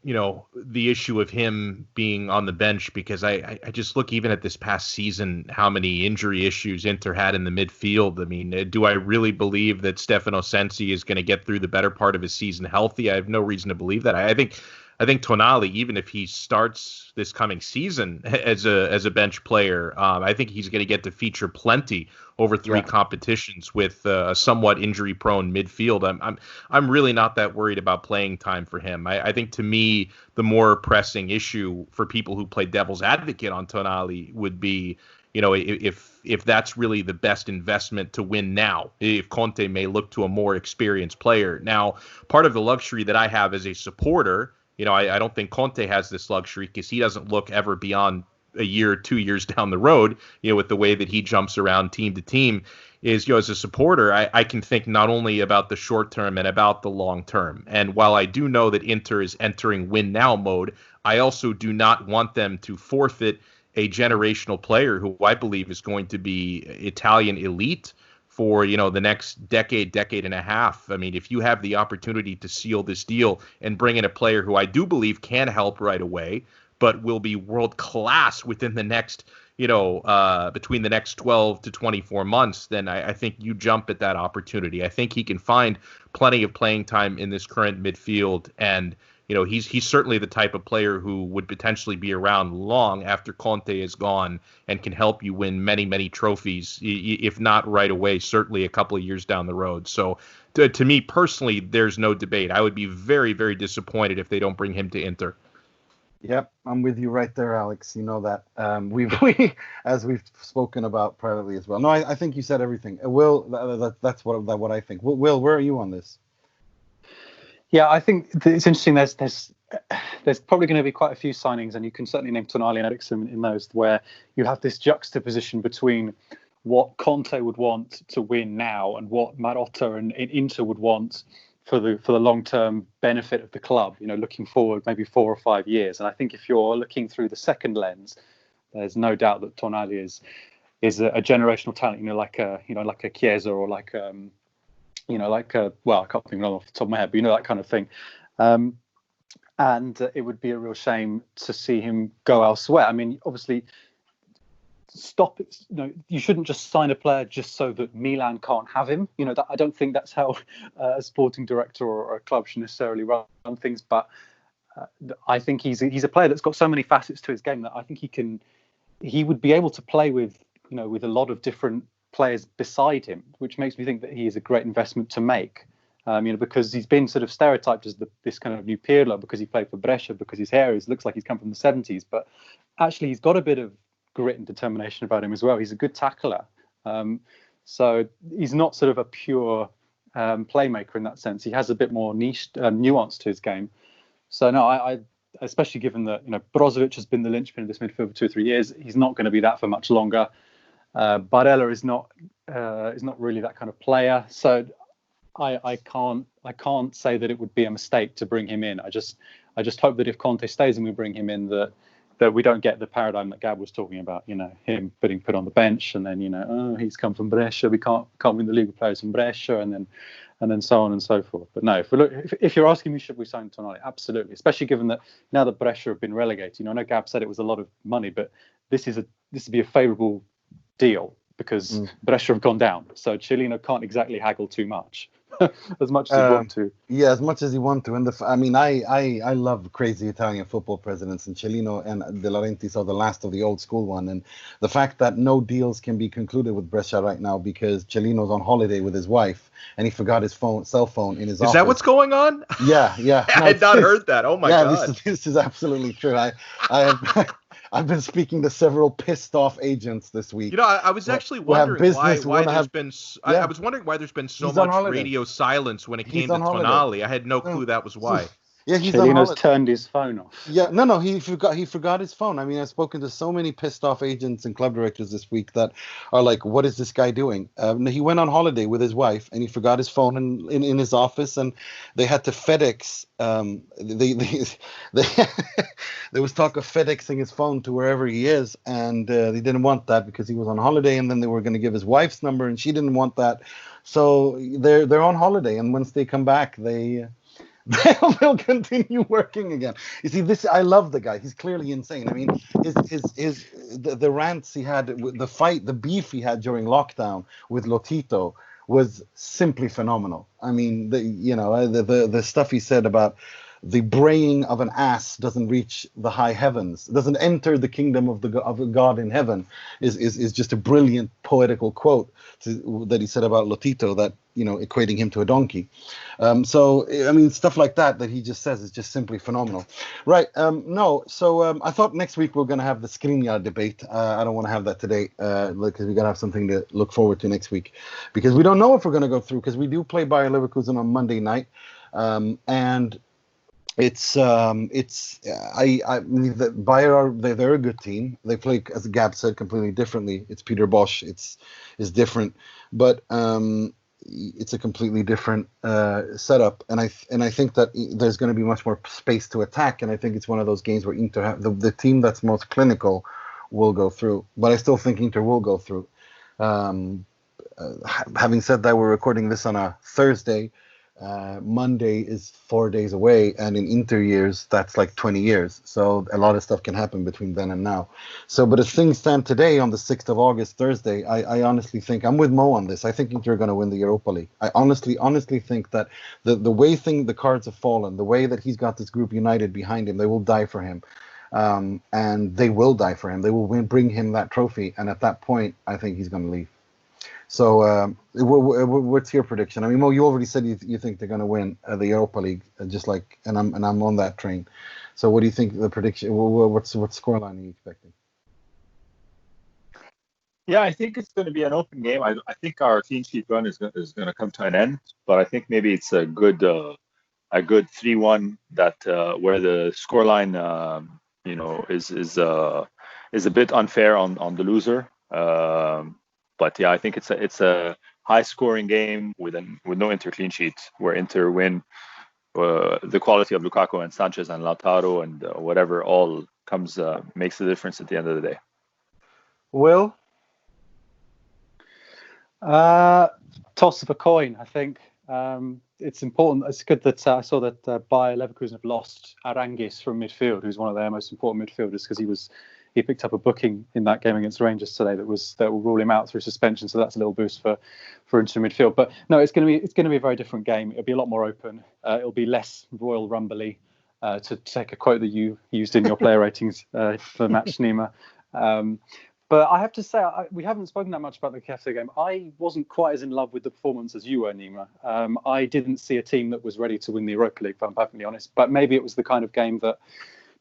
Speaker 4: the issue of him being on the bench, because I just look even at this past season how many injury issues Inter had in the midfield. I mean, do I really believe that Stefano Sensi is going to get through the better part of his season healthy? I have no reason to believe that. I think Tonali, even if he starts this coming season as a bench player, I think he's going to get to feature plenty over three competitions with a somewhat injury-prone midfield. I'm really not that worried about playing time for him. I think, to me, the more pressing issue for people who play devil's advocate on Tonali would be, if that's really the best investment to win now, if Conte may look to a more experienced player. Now, part of the luxury that I have as a supporter, I don't think Conte has this luxury, because he doesn't look ever beyond a year, 2 years down the road, with the way that he jumps around team to team, is, as a supporter, I can think not only about the short term and about the long term. And while I do know that Inter is entering win now mode, I also do not want them to forfeit a generational player who I believe is going to be Italian elite for the next decade and a half. I mean, if you have the opportunity to seal this deal and bring in a player who I do believe can help right away, but will be world class within the next between the next 12 to 24 months, then I think you jump at that opportunity. I think he can find plenty of playing time in this current midfield, and he's certainly the type of player who would potentially be around long after Conte is gone and can help you win many, many trophies, if not right away, certainly a couple of years down the road. So to me personally, there's no debate. I would be very, very disappointed if they don't bring him to Inter.
Speaker 1: Yep, I'm with you right there, Alex. You know that as we've spoken about privately as well. No, I think you said everything. Will, that's what I think. Will, where are you on this?
Speaker 5: Yeah, I think it's interesting. There's probably going to be quite a few signings, and you can certainly name Tonali and Eriksen in those, where you have this juxtaposition between what Conte would want to win now and what Marotta and Inter would want for the long-term benefit of the club, looking forward maybe 4 or 5 years. And I think if you're looking through the second lens, there's no doubt that Tonali is a generational talent, like a Chiesa or like I can't think of off the top of my head, but that kind of thing. And it would be a real shame to see him go elsewhere. I mean, obviously, stop it. You shouldn't just sign a player just so that Milan can't have him. I don't think that's how a sporting director or a club should necessarily run things. But I think he's a player that's got so many facets to his game that I think he would be able to play with a lot of different players beside him, which makes me think that he is a great investment to make. Because he's been sort of stereotyped as this kind of new Pirlo because he played for Brescia, because his hair looks like he's come from the 70s. But actually, he's got a bit of grit and determination about him as well. He's a good tackler. So he's not sort of a pure playmaker in that sense. He has a bit more niche nuance to his game. So no, I especially given that Brozovic has been the linchpin of this midfield for 2 or 3 years. He's not going to be that for much longer. Barella is not really that kind of player. So I can't say that it would be a mistake to bring him in. I just hope that if Conte stays and we bring him in, that we don't get the paradigm that Gab was talking about. Him being put on the bench, and then he's come from Brescia, we can't win the league with players from Brescia, and then so on and so forth. But no, if you're asking me, should we sign Tonali? Absolutely, especially given that now that Brescia have been relegated. I know Gab said it was a lot of money, but this would be a favourable deal because Brescia have gone down, so Cellino can't exactly haggle too much. As much as you want to.
Speaker 1: Yeah, as much as you want to. And I love crazy Italian football presidents, and Cellino and De Laurentiis are the last of the old school one. And the fact that no deals can be concluded with Brescia right now because Cellino's on holiday with his wife and he forgot his cell phone in his office.
Speaker 4: Is that what's going on?
Speaker 1: Yeah.
Speaker 4: I had not heard that. Oh my God.
Speaker 1: This is absolutely true. I've been speaking to several pissed off agents this week.
Speaker 4: I was actually wondering why there's been. I was wondering why there's been so much radio silence when it came to Tonali. I had no clue that was why.
Speaker 1: Yeah, he's
Speaker 5: Cellino's turned his phone off.
Speaker 1: Yeah, no, he forgot his phone. I mean, I've spoken to so many pissed off agents and club directors this week that are like, "What is this guy doing?" He went on holiday with his wife and he forgot his phone in his office, and they had to FedEx. There was talk of FedExing his phone to wherever he is, and they didn't want that because he was on holiday, and then they were going to give his wife's number, and she didn't want that. So they're on holiday, and once they come back, they'll continue working again. You see, I love the guy. He's clearly insane. I mean, the rants he had, the beef he had during lockdown with Lotito was simply phenomenal. I mean, the stuff he said about the braying of an ass doesn't reach the high heavens, doesn't enter the kingdom of God in heaven, is just a brilliant poetical quote that he said about Lotito, that equating him to a donkey. So I mean, stuff like that he just says is just simply phenomenal, right? I thought next week we're going to have the Skriniar debate. I don't want to have that today because we're going to have something to look forward to next week, because we don't know if we're going to go through, because we do play Bayer Leverkusen on Monday night, and I mean, the Bayer they're a good team. They play, as Gab said, completely differently. It's Peter Bosch. It's different, but it's a completely different setup. And I think that there's going to be much more space to attack. And I think it's one of those games where Inter the team that's most clinical will go through. But I still think Inter will go through. Having said that, we're recording this on a Thursday. Monday is 4 days away, and in Inter years, that's like 20 years. So a lot of stuff can happen between then and now. So, but as things stand today on the 6th of August, Thursday, I honestly think, I'm with Mo on this. I think Inter are going to win the Europa League. I honestly think that the way the cards have fallen, the way that he's got this group united behind him, they will die for him. And they will die for him. They will bring him that trophy. And at that point, I think he's going to leave. So, what's your prediction? I mean, Mo, you already said you think they're going to win the Europa League, just like, and I'm on that train. So, what do you think the prediction? What scoreline are you expecting?
Speaker 3: Yeah, I think it's going to be an open game. I think our clean sheet run is going to come to an end, but I think maybe it's a good 3-1 that where the scoreline is a bit unfair on the loser. But yeah, I think it's a high scoring game with no Inter clean sheet, where Inter win. The quality of Lukaku and Sanchez and Lautaro and whatever all comes makes the difference at the end of the day.
Speaker 5: Will? Toss of a coin, I think. It's important. It's good that I saw that Bayer Leverkusen have lost Arangis from midfield, who's one of their most important midfielders, because he picked up a booking in that game against Rangers today that will rule him out through suspension. So that's a little boost for Inter midfield. But no, it's going to be a very different game. It'll be a lot more open. It'll be less Royal Rumbly, to take a quote that you used in your player ratings for the match, Nima. But I have to say, we haven't spoken that much about the Getafe game. I wasn't quite as in love with the performance as you were, Nima. I didn't see a team that was ready to win the Europa League, if I'm perfectly honest. But maybe it was the kind of game that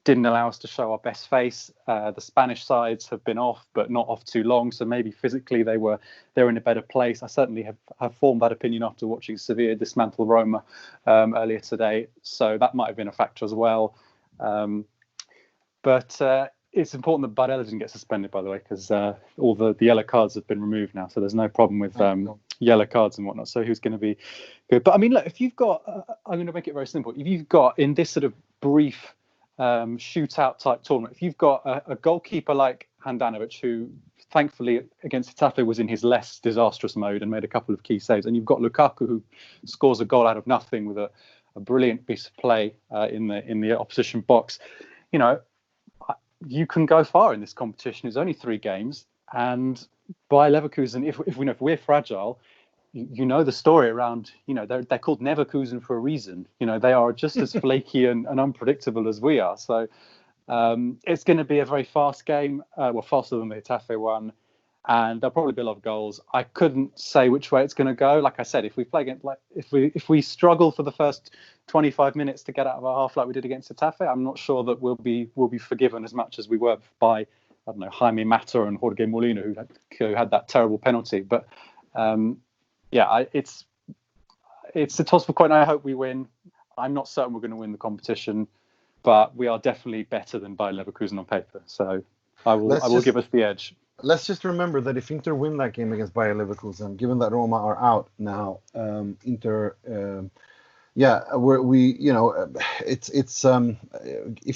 Speaker 5: didn't allow us to show our best face. The Spanish sides have been off, but not off too long. So maybe physically they're in a better place. I certainly have formed that opinion after watching Sevilla dismantle Roma earlier today. So that might have been a factor as well. But it's important that Barella didn't get suspended, by the way, because all the yellow cards have been removed now. So there's no problem with yellow cards and whatnot. So who's going to be good? But I mean, look, if you've got, I'm going to make it very simple. If you've got, in this sort of brief shootout type tournament, if you've got a goalkeeper like Handanovic, who thankfully against Getafe was in his less disastrous mode and made a couple of key saves, and you've got Lukaku, who scores a goal out of nothing with a brilliant piece of play in the opposition box, you can go far in this competition. It's only 3 games, and Bayer Leverkusen, if we're fragile, you know the story around, they're called Neverkusen for a reason. They are just as flaky and unpredictable as we are. So it's going to be a very fast game, faster than the Getafe one, and there'll probably be a lot of goals. I couldn't say which way it's going to go. Like I said, if we play against, if we struggle for the first 25 minutes to get out of our half like we did against Getafe, I'm not sure that we'll be forgiven as much as we were by, I don't know, Jaime Mata and Jorge Molina, who had that terrible penalty. But it's a toss for coin. I hope we win. I'm not certain we're going to win the competition, but we are definitely better than Bayer Leverkusen on paper. So I will give us the edge.
Speaker 1: Let's just remember that if Inter win that game against Bayer Leverkusen, given that Roma are out now, Inter, if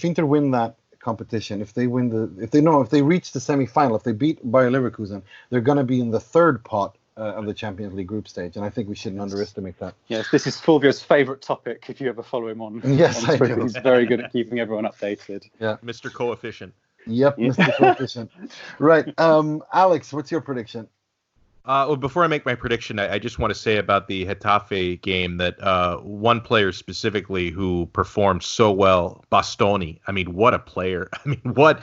Speaker 1: Inter win that competition, if they reach the semi-final, if they beat Bayer Leverkusen, they're going to be in the third pot of the Champions League group stage, and I think we shouldn't underestimate that.
Speaker 5: Yes, this is Fulvio's favourite topic. If you ever follow him on,
Speaker 1: yes,
Speaker 5: on Twitter, he's very good at keeping everyone updated.
Speaker 1: Yeah,
Speaker 4: Mr. Coefficient.
Speaker 1: Yep, Mr. Coefficient. Right, Alex, what's your prediction?
Speaker 4: Well, before I make my prediction, I just want to say about the Getafe game that one player specifically who performed so well, Bastoni. I mean, what a player! I mean, what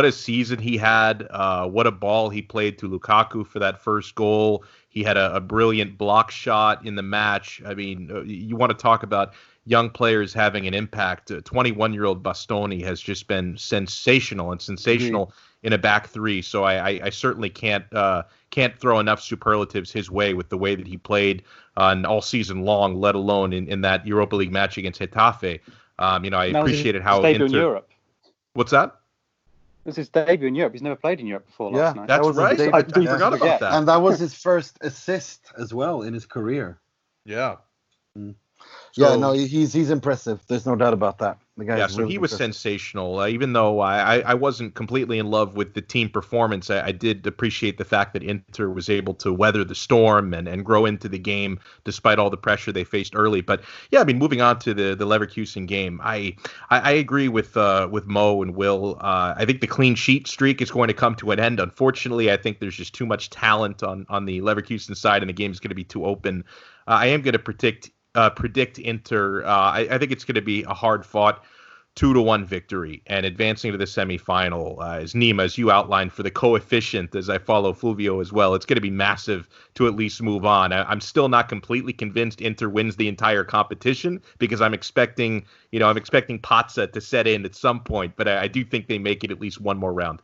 Speaker 4: a season he had! What a ball he played to Lukaku for that first goal. He had a brilliant block shot in the match. I mean, you want to talk about young players having an impact. 21-year-old Bastoni has just been sensational in a back three. So I certainly can't throw enough superlatives his way with the way that he played all season long, let alone in that Europa League match against Getafe. I appreciated how
Speaker 5: debut in Europe.
Speaker 4: What's that?
Speaker 5: This is his debut in Europe. He's never played in Europe before last night.
Speaker 4: That's right. I forgot about that.
Speaker 1: And that was his first assist as well in his career.
Speaker 4: Yeah.
Speaker 1: Yeah, no, he's impressive. There's no doubt about that. The guy.
Speaker 4: Yeah, so he was sensational. Even though I wasn't completely in love with the team performance, I did appreciate the fact that Inter was able to weather the storm and grow into the game despite all the pressure they faced early. But yeah, I mean, moving on to the Leverkusen game, I agree with Mo and Will. I think the clean sheet streak is going to come to an end. Unfortunately, I think there's just too much talent on the Leverkusen side, and the game is going to be too open. I am going to predict Inter. I think it's going to be a hard-fought 2-1 victory and advancing to the semifinal. As Nima, as you outlined, for the coefficient, as I follow Fulvio as well, it's going to be massive to at least move on. I'm still not completely convinced Inter wins the entire competition because I'm expecting Pazza to set in at some point, but I do think they make it at least one more round.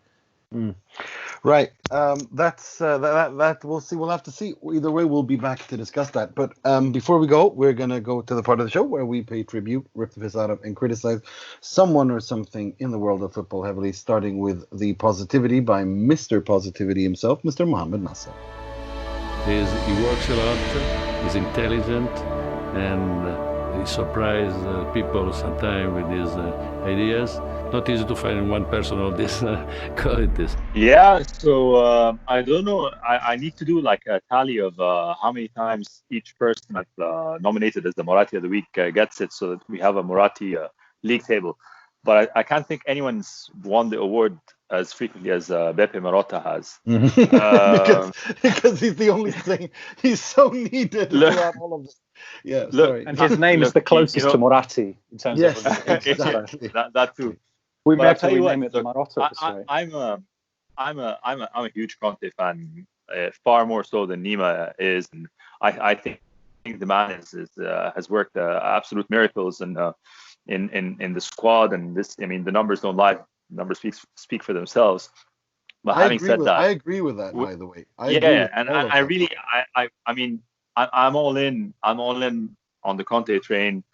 Speaker 1: Right. That we'll see. We'll have to see. Either way, we'll be back to discuss that. But before we go, we're going to go to the part of the show where we pay tribute, rip the piss out of, and criticize someone or something in the world of football heavily, starting with the positivity by Mr. Positivity himself, Mr. Mohamed Nasser.
Speaker 7: He works a lot, he's intelligent, and he surprises people sometimes with his ideas. Not easy to find one person of this qualities.
Speaker 3: Yeah, so I don't know. I need to do like a tally of how many times each person that's nominated as the Moratti of the week gets it, so that we have a Moratti league table. But I can't think anyone's won the award as frequently as Beppe Marotta has.
Speaker 1: Because he's the only thing. He's so needed throughout all of this. Yeah, sorry.
Speaker 5: And his name is the closest to Moratti in terms of
Speaker 1: exactly.
Speaker 3: that too.
Speaker 5: We may have to
Speaker 3: rename
Speaker 5: rename it the Marotta this way.
Speaker 3: I'm a huge Conte fan, far more so than Nima is, and I think the man has worked absolute miracles in the squad, and this. I mean, the numbers don't lie. The numbers speak for themselves. But having said that,
Speaker 1: I agree with that. By the way,
Speaker 3: I mean, I'm all in. I'm all in on the Conte train.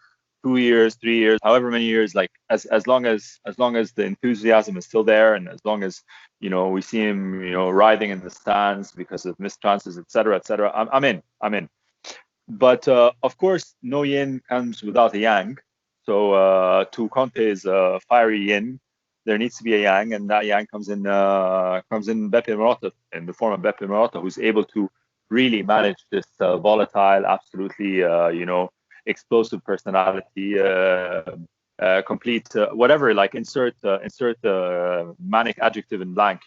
Speaker 3: 2 years, 3 years, however many years, like as long as the enthusiasm is still there, and as long as we see him writhing in the stands because of missed chances, etc., I'm in. But of course, no yin comes without a yang. So to Conte's fiery yin, there needs to be a yang, and that yang comes in Beppe Marotta, in the form of Beppe Marotta, who's able to really manage this volatile, absolutely explosive personality, complete whatever, like insert manic adjective in blank,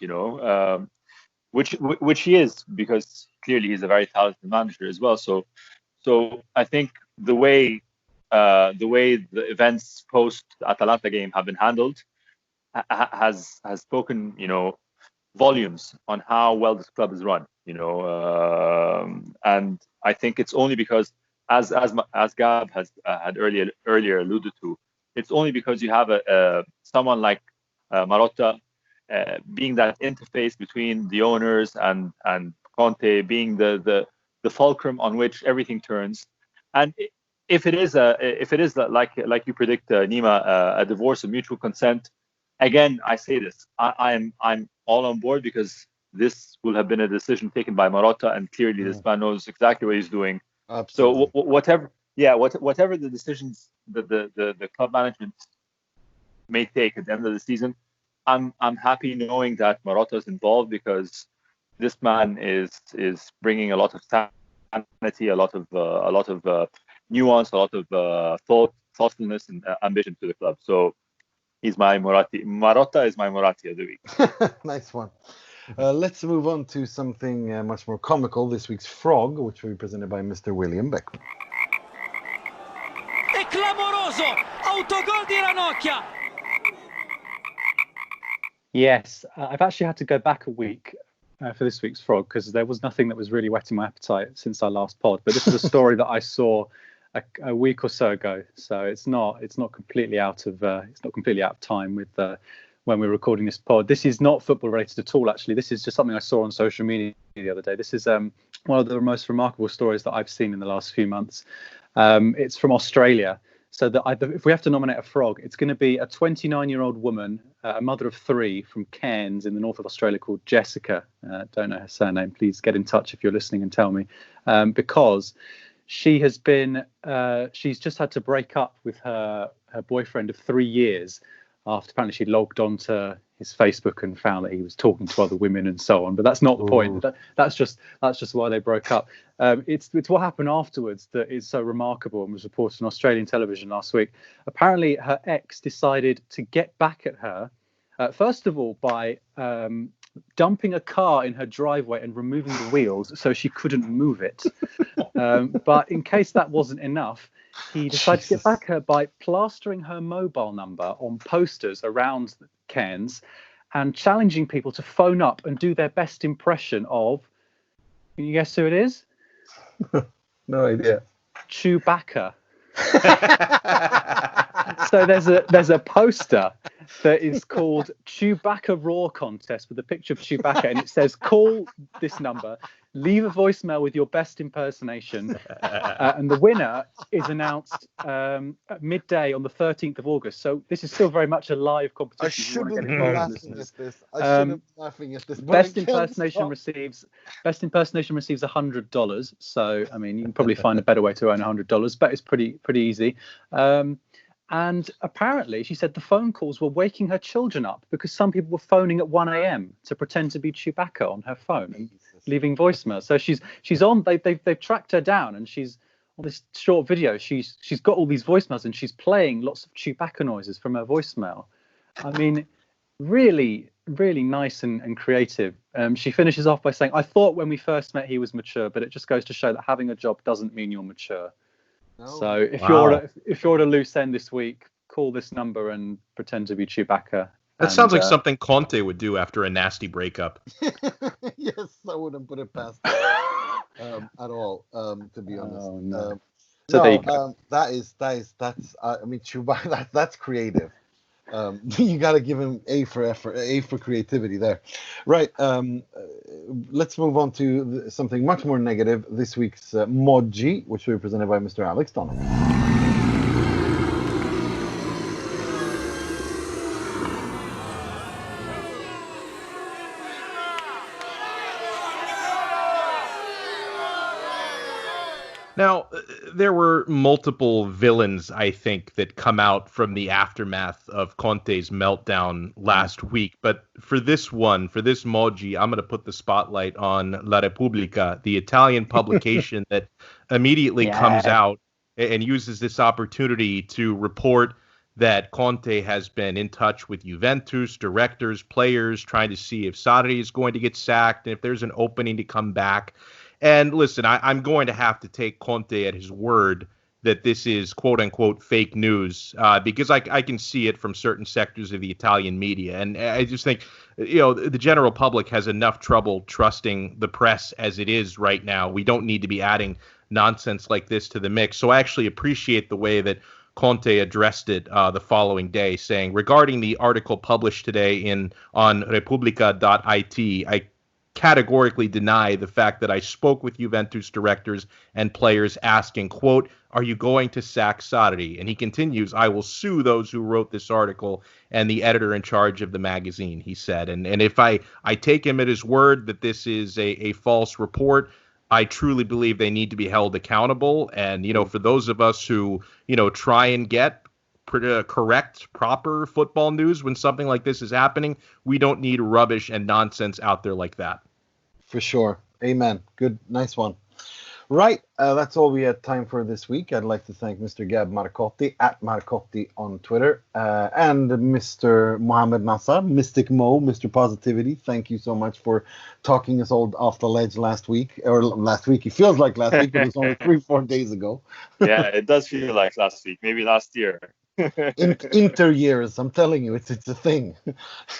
Speaker 3: which he is, because clearly he's a very talented manager as well. So I think the way the events post Atalanta game have been handled has spoken volumes on how well this club is run, and I think it's only because, as Gab has had earlier alluded to, it's only because you have someone like Marotta being that interface between the owners and Conte, being the fulcrum on which everything turns. And if it is like you predict, Nima, a divorce of mutual consent, again I say this, I'm all on board, because this will have been a decision taken by Marotta, and clearly this man knows exactly what he's doing.
Speaker 1: Absolutely.
Speaker 3: So whatever the decisions that the club management may take at the end of the season, I'm happy knowing that Marotta is involved, because this man is bringing a lot of sanity, a lot of nuance, a lot of thoughtfulness and ambition to the club. So he's my Moratti. Marotta is my Moratti of the week.
Speaker 1: Nice one. Let's move on to something much more comical. This week's Frog, which will be presented by Mr. William Beckman.
Speaker 8: È clamoroso! Autogol di Ranocchia!
Speaker 5: Yes, I've actually had to go back a week for this week's Frog, because there was nothing that was really whetting my appetite since our last pod. But this is a story that I saw a week or so ago, so it's not completely out of time with when we're recording this pod. This is not football related at all, actually. This is just something I saw on social media the other day. This is one of the most remarkable stories that I've seen in the last few months. It's from Australia. So if we have to nominate a frog, it's going to be a 29-year-old woman, a mother of 3 from Cairns in the north of Australia, called Jessica. Don't know her surname. Please get in touch if you're listening and tell me, because She has been. She's just had to break up with her boyfriend of 3 years after apparently she logged onto his Facebook and found that he was talking to other women and so on. But that's not the point. That's just why they broke up. It's what happened afterwards that is so remarkable and was reported on Australian television last week. Apparently, her ex decided to get back at her. First of all, by dumping a car in her driveway and removing the wheels so she couldn't move it. But in case that wasn't enough, he decided to get back at her by plastering her mobile number on posters around Cairns and challenging people to phone up and do their best impression of, can you guess who it is?
Speaker 1: No idea.
Speaker 5: Chewbacca. So there's a poster that is called Chewbacca Raw Contest with a picture of Chewbacca, and it says, call this number, leave a voicemail with your best impersonation, and the winner is announced at midday on the 13th of August. So this is still very much a live competition.
Speaker 1: I shouldn't be laughing at this.
Speaker 5: Best impersonation receives $100. So I mean, you can probably find a better way to earn $100, but it's pretty easy. And apparently, she said the phone calls were waking her children up because some people were phoning at 1 a.m. to pretend to be Chewbacca on her phone and leaving voicemails. So she's on. They've tracked her down, and she's on this short video. She's got all these voicemails, and she's playing lots of Chewbacca noises from her voicemail. I mean, really, really nice and creative. She finishes off by saying, "I thought when we first met he was mature, but it just goes to show that having a job doesn't mean you're mature." So if you're at a loose end this week, call this number and pretend to be Chewbacca.
Speaker 4: That sounds like something Conte would do after a nasty breakup.
Speaker 1: Yes, I wouldn't put it past him at all. To be honest.
Speaker 5: Oh, no.
Speaker 1: That's I mean, Chewbacca. That's creative. You got to give him A for effort, A for creativity there. Right. Let's move on to something much more negative. This week's Moggi, which will be presented by Mr. Alex Donald.
Speaker 4: Now, there were multiple villains, I think, that come out from the aftermath of Conte's meltdown last week. But for this Moggi, I'm going to put the spotlight on La Repubblica, the Italian publication that immediately comes out and uses this opportunity to report that Conte has been in touch with Juventus, directors, players, trying to see if Sarri is going to get sacked and if there's an opening to come back. And listen, I'm going to have to take Conte at his word that this is quote unquote fake news because I can see it from certain sectors of the Italian media. And I just think, the general public has enough trouble trusting the press as it is right now. We don't need to be adding nonsense like this to the mix. So I actually appreciate the way that Conte addressed it the following day, saying, regarding the article published today on Repubblica.it, I categorically deny the fact that I spoke with Juventus directors and players asking, quote, are you going to sack Sarri? And he continues, I will sue those who wrote this article and the editor in charge of the magazine, he said. And if I take him at his word that this is a false report, I truly believe they need to be held accountable. And, for those of us who, try and get correct, proper football news when something like this is happening, we don't need rubbish and nonsense out there like that.
Speaker 1: For sure. Amen. Good. Nice one. Right. That's all we had time for this week. I'd like to thank Mr. Gab Marcotti at Marcotti on Twitter and Mr. Mohamed Nassar, Mystic Mo, Mr. Positivity. Thank you so much for talking us all off the ledge last week. It feels like last week, but it was only 3-4 days ago.
Speaker 3: Yeah, it does feel like last week, maybe last year.
Speaker 1: Inter years, I'm telling you, it's a thing.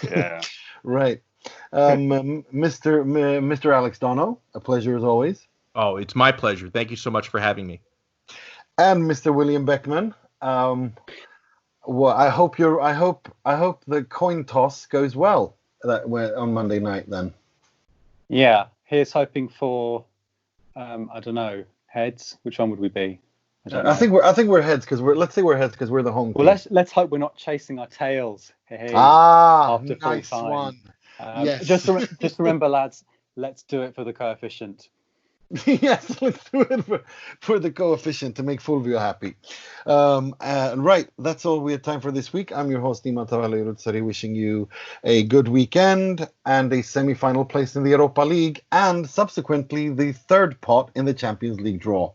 Speaker 3: Yeah.
Speaker 1: Right. Mr. Alex Dono, a pleasure as always.
Speaker 4: Oh, it's my pleasure. Thank you so much for having me.
Speaker 1: And Mr. William Beckman. Well, I hope the coin toss goes well on Monday night then.
Speaker 5: Yeah, here's hoping for I don't know, heads. Which one would we be?
Speaker 1: I think we're heads because let's say we're heads because we're the home team.
Speaker 5: Well, let's hope we're not chasing our tails.
Speaker 1: After nice one.
Speaker 5: Yes. Just remember, lads, let's do it for the coefficient.
Speaker 1: Yes, let's do it for the coefficient to make Fulvio happy. Right, that's all we have time for this week. I'm your host, Nima, wishing you a good weekend and a semi-final place in the Europa League, and subsequently the third pot in the Champions League draw,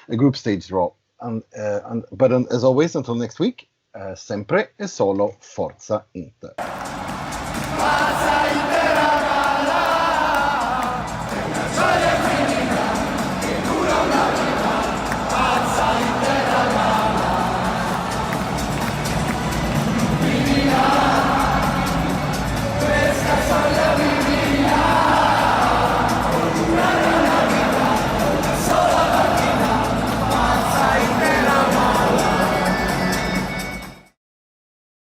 Speaker 1: a group stage draw. But as always, until next week, sempre e solo Forza Inter.